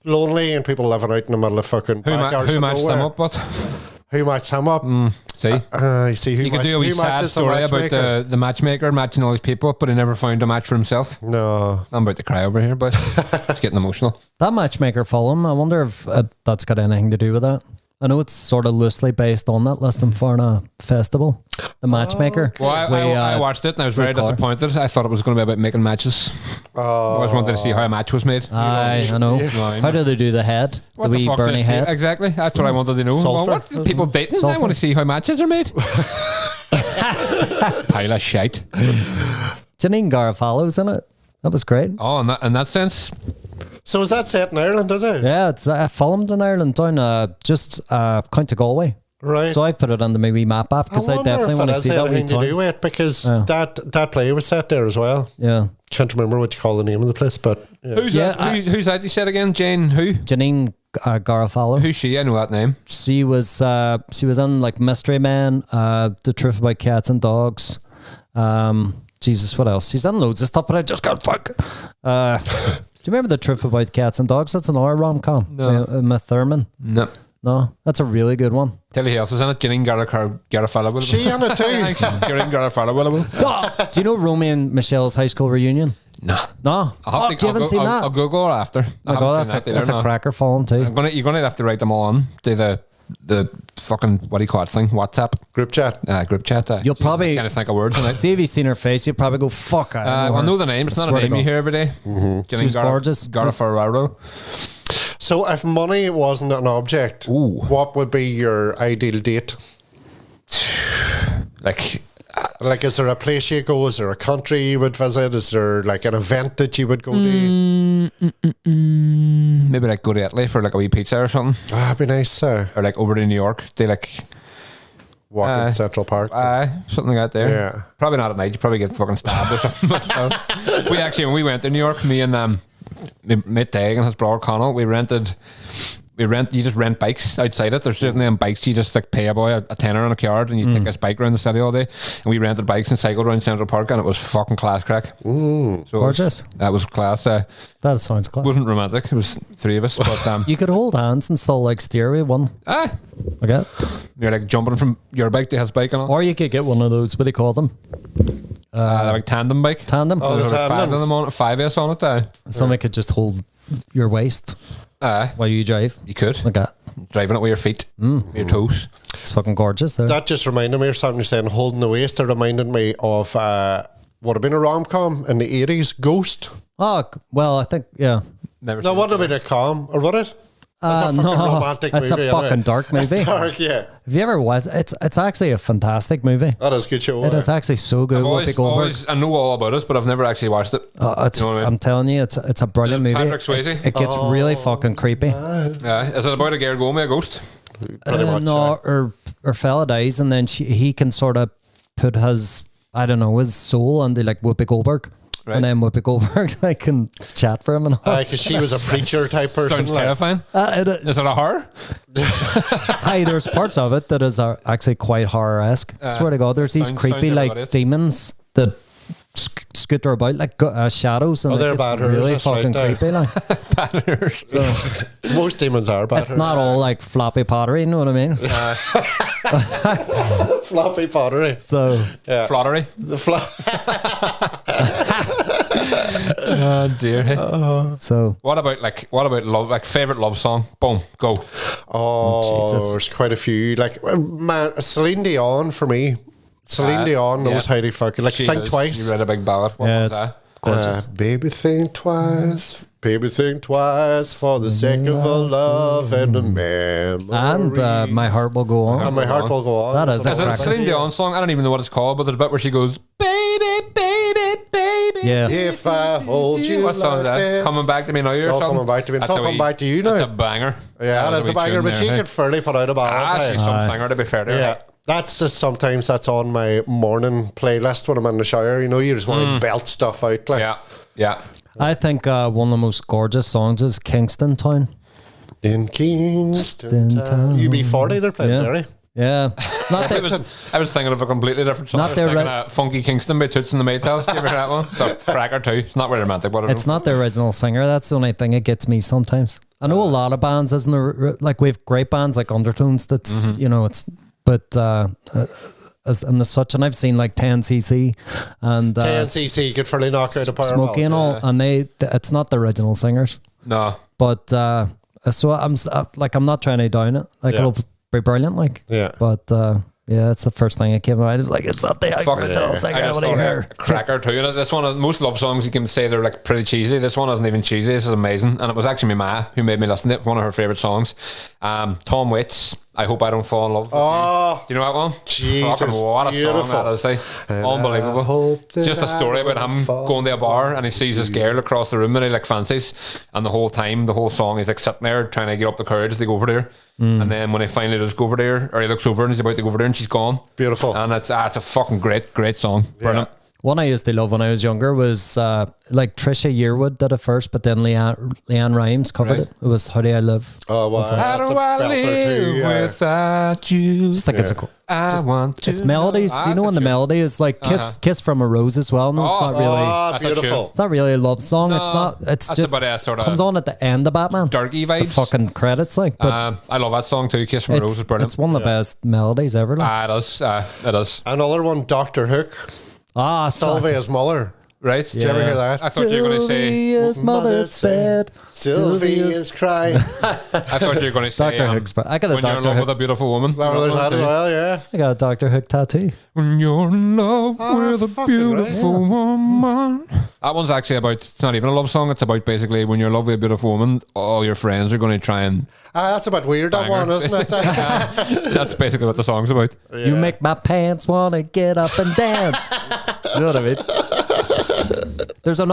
lonely and people living out in the middle of fucking backyards. Who matched them up with? Who matched him up? See? You see who you could do a wee sad story about the matchmaker matching all these people up, but he never found a match for himself. No. I'm about to cry over here, but it's getting emotional. That matchmaker film, I wonder if that's got anything to do with that. I know it's sort of loosely based on that Listing for a Festival, The Matchmaker. Okay. Well, I watched it and I was very disappointed. I thought it was going to be about making matches. I always wanted to see how a match was made. I know. Yeah. How do they do the head? What the wee fuck Bernie head? Exactly. That's what I wanted to know. Well, what's the people dating? Sulfur. I want to see how matches are made. Pile of shite. Janine Garofalo's in it. That was great. Oh, in that sense. So is that set in Ireland, is it? Yeah, it's filmed in Ireland down just County Galway. Right. So I put it on the maybe map app because I definitely want to see that wee town. To do with it because that play was set there as well. Yeah. Can't remember what you call the name of the place, but who's that? You said again, Jane? Who? Janine Garofalo. Who's she? I know that name. She was in like Mystery Men, The Truth About Cats and Dogs. Jesus, what else? She's in loads of stuff, but I just can't fuck. Do you remember The Truth About Cats and Dogs? That's another rom-com. No. With Thurman. No, that's a really good one. Tell you who else is in it. Janine Garofalo. She in it too. Janine Garofalo. Do you know Romeo and Michelle's high school reunion? No. You haven't seen that? I'll Google it after. That's a cracker film too. You're gonna have to write them all on to the fucking, what do you call it thing? WhatsApp group chat. Group chat. You'll probably kind of think of words in it. See if you've seen her face, you'll probably go fuck. I know the name. It's not a name you hear every day. She's gorgeous. Garofalo. So if money wasn't an object, what would be your ideal date? Like, is there a place you go? Is there a country you would visit? Is there like an event that you would go to? Maybe like go to Italy for like a wee pizza or something. That'd be nice. Or like over to New York. They like walk in Central Park. Something like that there. Yeah. Probably not at night. You probably get fucking stabbed or something. So, when we went to New York, me and my mate Dag and his brother Connell, you just rent bikes outside it. There's certainly on bikes you just like pay a boy a tenner on a card and you take this bike around the city all day. And we rented bikes and cycled around Central Park and it was fucking class crack. So gorgeous. That was class. That sounds class. It wasn't romantic. It was three of us. But you could hold hands and still like steer with one. Okay. You're like jumping from your bike to his bike and all. Or you could get one of those, what do you call them? Like tandem bike. Tandem. Oh, there's 5 of them on it, 5S on it. Somebody could just hold your waist while you drive. You could. Okay. Driving it with your feet, your toes. It's fucking gorgeous there. That just reminded me of something you're saying, holding the waist. It reminded me of what had been a rom-com in the 80s, Ghost. Oh, well, I think, yeah. No, what would have been a com, or would it? That's a fucking romantic movie. It's a fucking dark movie. It's dark, yeah. Have you ever watched it? It's actually a fantastic movie. That is a good show. It is actually so good. I know all about it, but I've never actually watched it. You know what I mean? I'm telling you, it's a brilliant movie. Patrick Swayze. It gets really fucking creepy. Is it about a girl going with a ghost? Her fella dies and then he can sort of put his soul into like Whoopi Goldberg. Right. And then Whoopi Goldberg can chat for him and all. Because she was a preacher type person. Sounds terrifying. Is it a horror? There's parts of it that is actually quite horror-esque. I swear to God, there's these creepy like demons that scooter about like shadows, and they're bad really fucking creepy. Like so, most demons are bad. It's not all like floppy pottery, you know what I mean? Floppy pottery. So flottery. The oh dear. So what about love? Like favorite love song? Boom, go. Oh, Jesus. There's quite a few. Like Celine Dion for me. Celine Dion knows how to fucking think twice. You read a big ballad. What was that? Gorgeous. Baby, think twice. Baby, think twice for the sake of a love and a memory. And My Heart Will Go On. And My Heart Will Go On. That is it a Celine Dion song? I don't even know what it's called, but there's a bit where she goes, baby, baby, baby. Yeah. If I hold you what song is that? this. Coming Back to Me Now or something? Coming Back to Me. It's all coming back to you now. That's a banger. Yeah, that's a banger, but she could fairly put out a ballad. She's some singer, to be fair to her. Yeah. That's just sometimes that's on my morning playlist when I'm in the shower. You know, you just want to belt stuff out. Like. Yeah. I think one of the most gorgeous songs is Kingston Town. In Kingston Town. UB40, they're playing there. Yeah. It's not I was thinking of a completely different song. Not I was thinking of Funky Kingston by Toots and the Maytals. You ever heard that one? It's a cracker too. It's not very romantic, but it's not the original singer. That's the only thing that gets me sometimes. I know a lot of bands, isn't there? Like we have great bands like Undertones. That's you know, it's but and such, and I've seen like 10cc and 10cc could fairly knock out a power Smokey and all, and it's not the original singers. No, but so I'm not trying to down it. Like it'll be brilliant. Like but. Yeah, that's the first thing that came out. It was like, it's not the original singer. I just thought cracker too. And this one, most love songs you can say they're like pretty cheesy. This one isn't even cheesy. This is amazing. And it was actually my ma who made me listen to it. One of her favourite songs. Tom Waits, I Hope I Don't Fall in Love with You. Do you know that one? Jesus, fucking what a beautiful song that is. Unbelievable. It's just a story about him going to a bar and he sees this girl across the room and he like fancies, and the whole song he's like sitting there trying to get up the courage to go over there. And then when he finally does go over there, or he looks over and he's about to go over there and she's gone. Beautiful. And it's a fucking great song. Brilliant. One I used to love when I was younger was like Trisha Yearwood did it first, but then Leanne Rimes covered it. It was How Do I Live? Oh wow! How do I live without you? Just like I want to. It's melodies. Do you know when the melody is like "Kiss from a Rose" as well? No, it's not really. Beautiful. It's not really a love song. It's not. It's just about a sort of comes on at the end of Batman. Darky vibes. The fucking credits, like. But I love that song too. "Kiss from a Rose" is brilliant. It's one of the best melodies ever. Like. It is. It is. Another one, Dr. Hook. Sylvia's Mother. Right? Did you ever hear that? I thought you were going to say Sylvia's mother said Sylvia's crying. I thought you were going to say Dr. Hook's. I got a when you're in love with a beautiful woman. There's that as well, yeah. I got a Dr. Hook tattoo. When you're in love with a beautiful woman. That one's actually about, it's not even a love song, it's about basically when you're in love with a beautiful woman, all your friends are going to try and that's a bit weird, that one, isn't it? That's basically what the song's about. Yeah. You make my pants want to get up and dance. You know what I mean? There's a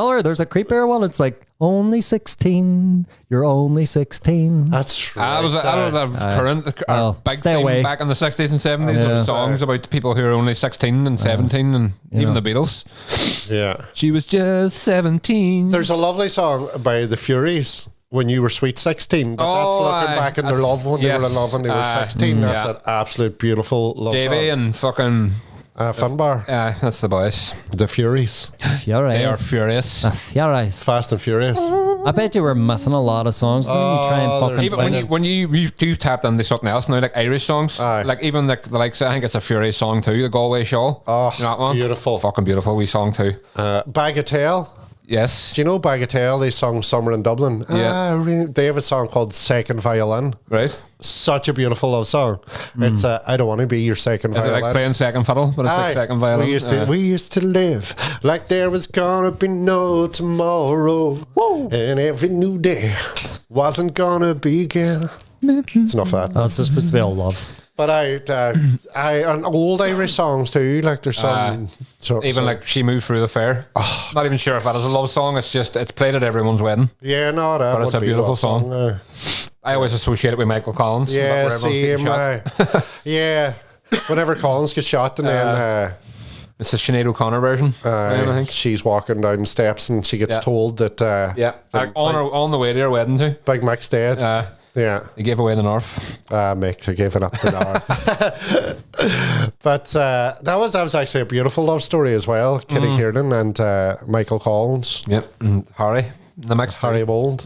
creepier one. It's like, only 16, you're only 16. That's right. That was a current big stay thing away. back in the 60s and 70s of songs about people who are only 16 and 17 and even the Beatles. Yeah. She was just 17. There's a lovely song by the Furies, When You Were Sweet 16, but that's looking back in their love when they were in love when they were 16. That's an absolute beautiful love song. Davey and fucking Finbar. That's the boys. The Furies. Furious. They are furious. Furious. Fast and Furious. I bet you were missing a lot of songs. You try and fucking even when you do tapped into something else now, like Irish songs, like even like I think it's a Furious song too, the Galway Shawl. Oh, you know that one? beautiful. Fucking beautiful wee song too. Bagatelle. Yes. Do you know Bagatelle? They sung Summer in Dublin. Yeah. They have a song called Second Violin. Right. Such a beautiful love song. It's I don't want to be your second violin. Is it like playing second fiddle, but it's like second violin? We used to live like there was gonna be no tomorrow. Whoa. And every new day wasn't gonna begin. It's enough of that. That's just supposed to be all love. But and old Irish songs too. Like there's some like She Moved Through the Fair. Not even sure if that is a love song. It's played at everyone's wedding. Yeah, no, that. But it's a beautiful song. I always associate it with Michael Collins. Yeah, same. Yeah, whenever Collins gets shot, and then it's the Sinead O'Connor version. I think she's walking down steps and she gets told that. On the way to her wedding too. Big Mic's dead. Yeah, he gave away the north. Mick, they gave it up the north. But that was actually a beautiful love story as well. Kitty Kiernan and Michael Collins. Yep, and Harry, the mix. Harry Bold.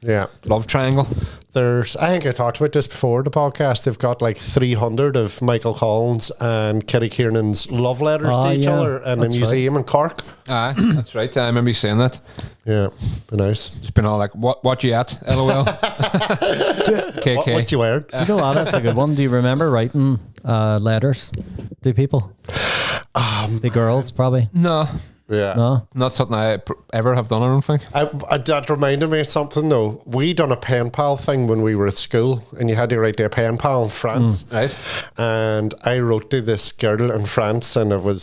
Yeah, love triangle. I think I talked about this before the podcast. They've got like 300 of Michael Collins and Kitty Kiernan's love letters to each other in a museum in Cork. That's right. I remember you saying that. Yeah, be nice. It's been all like, what you at? LOL. KK. What you wearing? Do you know what? That's a good one. Do you remember writing letters to people? The girls, probably. No. Yeah. No? Not something I ever have done, I don't think. That reminded me of something though. We done a pen pal thing when we were at school, and you had to write to a pen pal in France. Right. And I wrote to this girl in France, and it was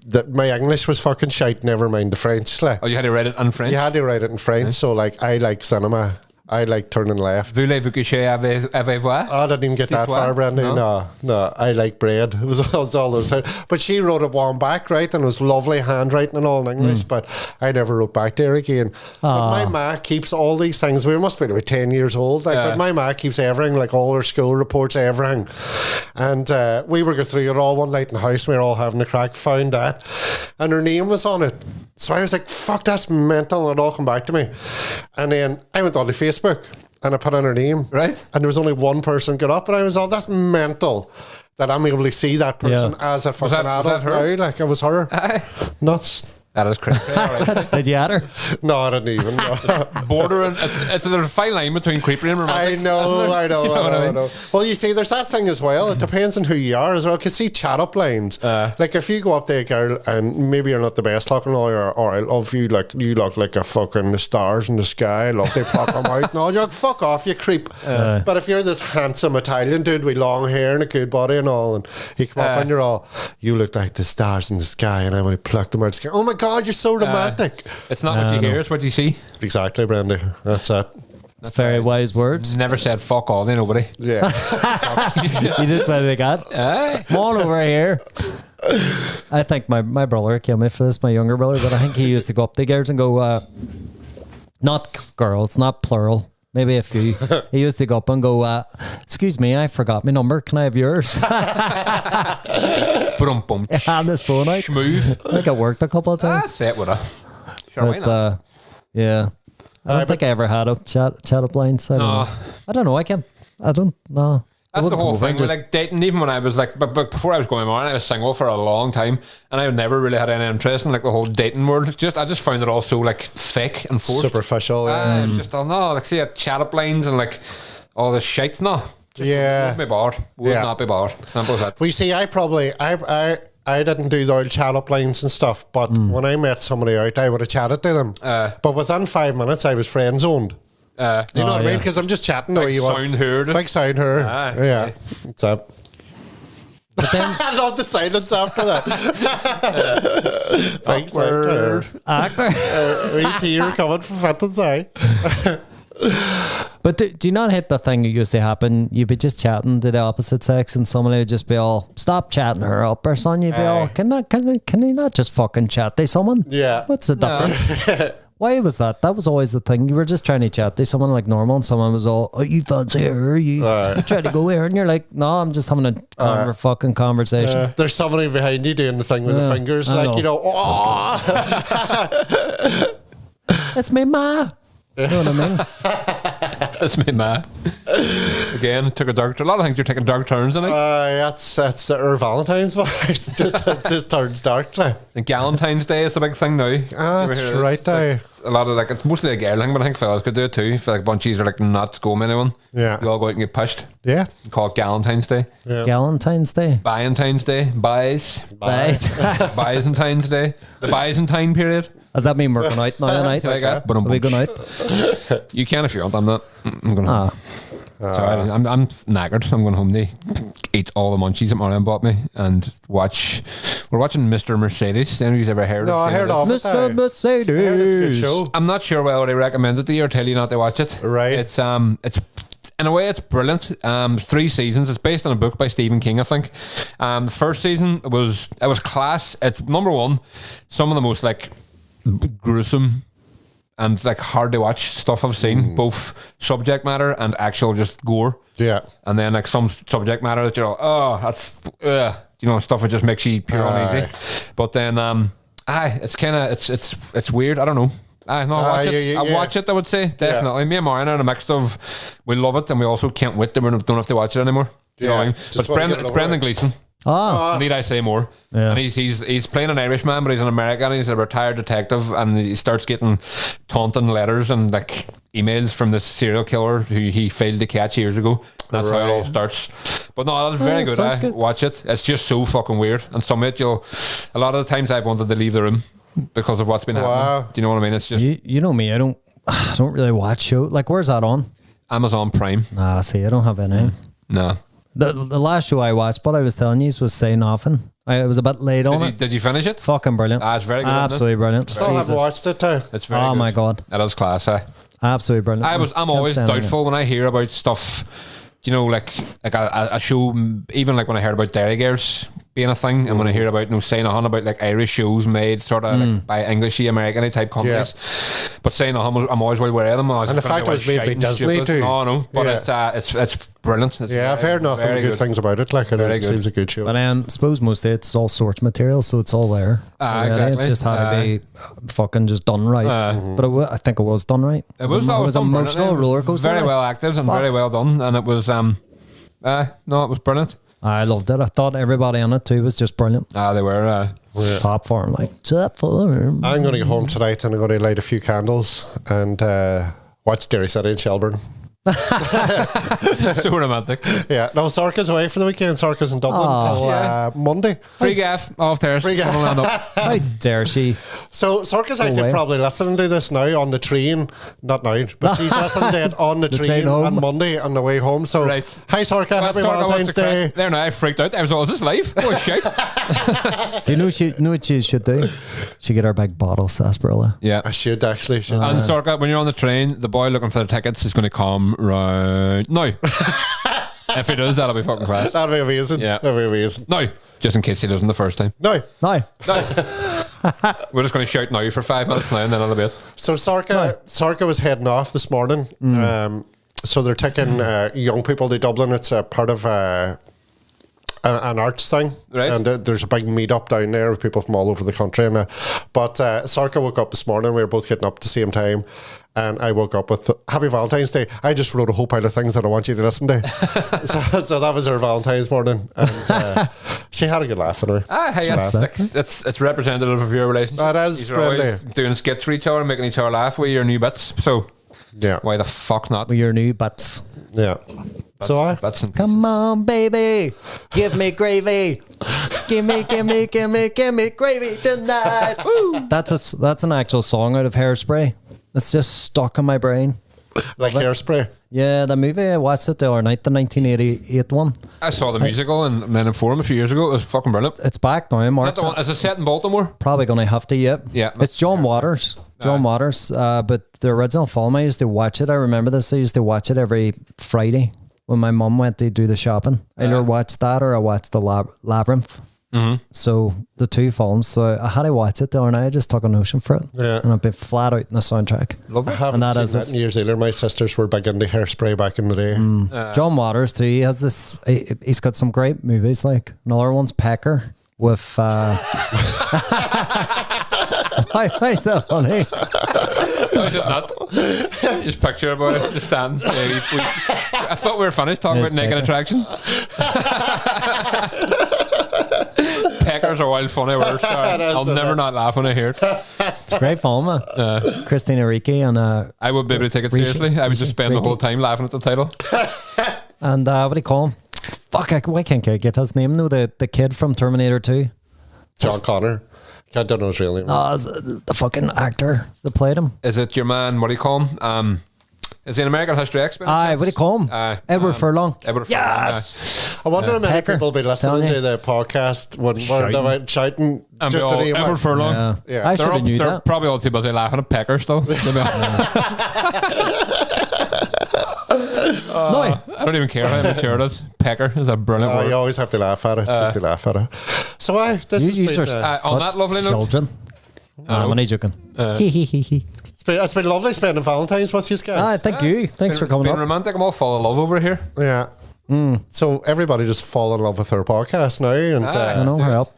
that my English was fucking shite, never mind the French. Like. Oh, you had to write it in French? You had to write it in French. So like, I like cinema. I like turning left. Voulez-vous que je avez voir? I didn't even get that far, Brendy. No. I like bread. It was all those. But she wrote it one back, right? And it was lovely handwriting and all in English, but I never wrote back there again. But my ma keeps all these things. We must be about 10 years old. But my ma keeps everything, like all her school reports, everything. And we were going through it all one night in the house. We were all having a crack, found that. And her name was on it. So I was like, fuck, that's mental. And it all come back to me. And then I went on to Facebook and I put in her name. Right. And there was only one person got up and I was all, that's mental that I'm able to see that person as a fucking adult now. Like, it was her. Nuts. That is crazy. Right. Did you add her? No, I didn't even. No. Bordering. There's a fine line between creepy and romantic. I know. Well, you see, there's that thing as well. It depends on who you are as well. Because see, chat up lines. Like if you go up to a girl and maybe you're not the best looking, or I love you, like you look like a fucking stars in the sky. I love to pluck them out and all. You're like, fuck off, you creep. But if you're this handsome Italian dude with long hair and a good body and all, and he come up and you're all, you look like the stars in the sky, and I want to pluck them out of the sky. Oh my God, you're so romantic. It's not what you hear, it's what you see. Exactly, Brendy. That's it. That's very wise words. Never said fuck all to nobody. Yeah. You just what they got. Come on over here. I think my brother killed me for this, my younger brother, but I think he used to go up to girls and go, not girls, not plural, maybe a few. He used to go up and go, excuse me, I forgot my number. Can I have yours? Hand his phone out. Smooth. I think it worked a couple of times. Say it with her. Sure, why not? Yeah. I don't think I ever had a chat up lines. I don't know. I don't know. That's the whole thing. Like dating, even when I was like, but before I was going on, I was single for a long time, and I never really had any interest in like the whole dating world. I just found it all so like fake and forced, superficial. Yeah. It's just like see chat up lines and like all this shit. No, wouldn't be bored. Would not be bored. Simple as that. We see. I didn't do the old chat up lines and stuff, but when I met somebody out, I would have chatted to them. But within 5 minutes, I was friend zoned. Do you know what I mean? Because I'm just chatting. Like sound heard. Like sound heard. Yeah. What's up? But then I love the silence after that. Thanks, awkward. We tear coming from Fintan's eye. But do you not hit the thing that used to happen? You'd be just chatting to the opposite sex and someone would just be all, stop chatting her up or something. You'd be all, can you not just fucking chat to someone? Yeah. What's the difference? Why was that? That was always the thing. You were just trying to chat to someone like normal and someone was all, oh, you fancy her? You try to go here? And you're like, no, I'm just having a fucking conversation. There's somebody behind you doing the thing with the fingers. Like, you know, it's me, ma. You know what I mean? That's me, ma. Again, a lot of things you're taking dark turns in it. That's our Valentines voice. It just turns dark now. And Valentine's Day is a big thing now. That's right there. A lot of it's mostly a girl thing, but I think fellas could do it too. I feel like bunchies are like not going with anyone. Yeah. You all go out and get pushed. Yeah. Call it Valentine's Day. Yeah. Valentine's Day. Valentine's Day. Byzantines Day. The Byzantine period. Does that mean we're going out now tonight? Are we going out? You can if you want. I'm not. I'm going home. Sorry, I'm knackered. I'm going home to eat all the munchies that Marianne bought me and watch. We're watching Mr. Mercedes. Anybody's ever heard of it? No, I heard of it. Mr. Mercedes. I heard it's a good show. I'm not sure why I would recommend it to you or tell you not to watch it. Right. It's in a way, it's brilliant. 3 seasons. It's based on a book by Stephen King, I think. The first season was class. It's number one. Some of the most like gruesome and like hard to watch stuff I've seen, both subject matter and actual just gore. Yeah. And then like some subject matter that you're like, oh, that's you know, stuff that just makes you pure uneasy. But then it's kind of it's weird. I don't know. I watch it. I watch it, I would say. Definitely. Me and Marianne are in a mix of we love it and we also can't wait that we don't have to watch it anymore. Do you know what I mean? But it's Brendan Gleeson. Need I say more? Yeah. And he's playing an Irishman, but he's an American. He's a retired detective, and he starts getting taunting letters and like emails from this serial killer who he failed to catch years ago. That's how it all starts. But no, that's very good. Good. Watch it. It's just so fucking weird. And some of it, a lot of the times I've wanted to leave the room because of what's been happening. Do you know what I mean? It's just you know me. I don't really watch shows. Like, where's that on? Amazon Prime. See, I don't have any. No. The last show I watched, what I was telling you, was Say Nothing. I was a bit late on it. Did you finish it? Fucking brilliant. It's very good. Absolutely brilliant. Still haven't watched it too. It's very good. Oh my God. It is class, Absolutely brilliant. I'm always doubtful when I hear about stuff, you know, like a show, even like when I heard about Dairy Girls being a thing, and when I hear about, you know, saying about like Irish shows made sort of like by Englishy American type companies, but saying I'm always well aware of them. And the fact it was made by Disney too. No, but it's brilliant. It's I've heard nothing but good things about it. Like it seems a good show. But I suppose most of it's all source material, so it's all there. Exactly. It just had to be fucking just done right. But I think it was done right. It was done emotional roller coaster. Very well acted and very well done, and it was it was brilliant. I loved it. I thought everybody on it too was just brilliant. They were top form, top form. I'm going to go home tonight and I'm going to light a few candles and watch Derry City in Shelburne. So romantic. Yeah. No, Sorka's away for the weekend. Sorka's in Dublin till Monday. Free gaff off there. Free gaff. How dare she? So Sorka's actually probably listening to this now on the train. Not now, but she's listening to it on the train on Monday on the way home. So hi Sorka, happy Valentine's Day. There now, I freaked out. I was all, is this live? Oh shit. Do you know what she should do? She get her big bottle of sarsaparilla. Yeah. I should actually. And Sorka, when you're on the train, the boy looking for the tickets is going to come right now. If he does, that'll be fucking class. That'll be amazing. Yeah. That'll be amazing. No, just in case he doesn't the first time. No. We're just going to shout now for 5 minutes now and then that'll be it. So Sorka was heading off this morning. So they're taking young people to Dublin. It's a part of an arts thing, right? And there's a big meet-up down there with people from all over the country. And but Sorka woke up this morning. We were both getting up at the same time. And I woke up with Happy Valentine's Day. I just wrote a whole pile of things that I want you to listen to. so that was her Valentine's morning. And she had a good laugh anyway. It's representative of your relationship. That is, you're always doing skits for each other, making each other laugh with your new bits. So yeah, why the fuck not? With your new bits. Yeah. Come on, baby, give me gravy. Give me gravy tonight. Woo. That's an actual song out of Hairspray. It's just stuck in my brain. Like Hairspray? Yeah, the movie, I watched it the other night, the 1988 one. I saw the musical in Men in Forum a few years ago. It was fucking brilliant. It's back now in March. Is it set in Baltimore? Probably going to have to, yeah. It's John Waters. But the original film, I used to watch it. I remember this. I used to watch it every Friday when my mum went to do the shopping. I either watched that or I watched The Labyrinth. Mm-hmm. So the two films. So I had to watch it the other night. I just took a notion for it. Yeah. And I've been flat out in the soundtrack. Love it. I haven't seen that in years either. My sisters were big into Hairspray back in the day. John Waters too. He has this. He's got some great movies. Like another one's Pecker with. Why is that funny? I did not. Just picture about it. Just stand. I thought we were finished talking about naked attraction. Peckers are wild funny words. I'll never not laugh when I hear it. It's a great film, Christina Ricci and I would be able to take it seriously. I would just spend the whole time laughing at the title. And what do you call him? Fuck, why can't I get his name? No, the kid from Terminator 2. John Connor. I don't know his real name. The fucking actor that played him. Is it your man? What do you call him? Is he an American History X? What do you call him? Edward Furlong. Edward Furlong. Yes. I wonder how many people will be listening to the podcast when we're shouting just the name. Edward Furlong. Yeah. I should have knew that. They're probably all too busy laughing at Pecker still. No, I don't even care how mature it is. Pecker is a brilliant word. You always have to laugh at it. So this is on that lovely children. I'm only joking. It's been lovely spending Valentine's with you guys. Thank you. Thanks for coming up. It's been romantic. I'm all full of love over here. Yeah. So everybody just fall in love with our podcast now, and I know, hurry up,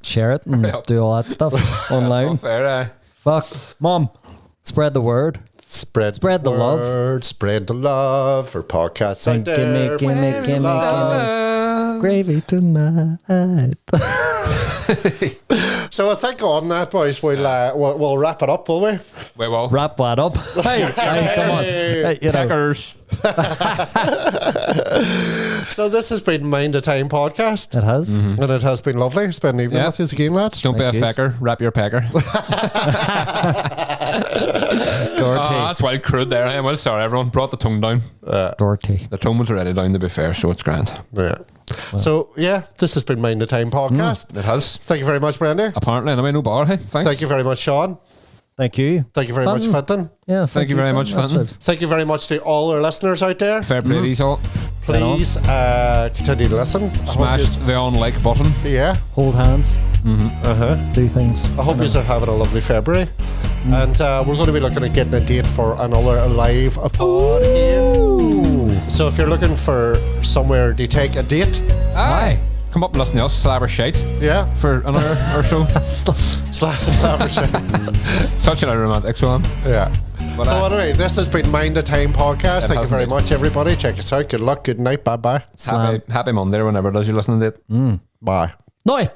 share it and do all that stuff online. Not fair, Fuck, Mom, spread the word. Spread the love. Spread the love for podcasts out there. Gimme gravy tonight. So I think on that, boys, we'll wrap it up, will we? We will. Wrap that up. Hey, come on. Peckers. So this has been Mind the Time podcast. It has. And it has been lovely. It's been evening with you again, lads. Don't be a fecker. Wrap your pecker. That's wild crude there. I'm well sorry, everyone. Brought the tongue down. Dirty. The tongue was already down, to be fair, so it's grand. Yeah. Wow. So, yeah, this has been Mind the Time podcast. It has. Thank you very much, Brendy. Apparently, anyway, no bar. Hey, thanks. Thank you very much, Sean. Thank you. Thank you very much, Fintan. Yeah, thank you very much, Fintan. Thank you very much to all our listeners out there. Fair play, these all. Please continue to listen. Smash the on like button. Yeah. Hold hands. Mm-hmm. Do things. I hope you are having a lovely February. And we're going to be looking at getting a date for another live pod again. So if you're looking for somewhere to take a date, aye, come up and listen to us slab or shite. Yeah, for an hour or so. slab or shite. Such a romantic one. Yeah. But so anyway, this has been Mind the Time podcast. Thank you very much, everybody. Check us out. Good luck. Good night. Bye bye. Happy Monday, whenever it is you're listening to it. Bye. No.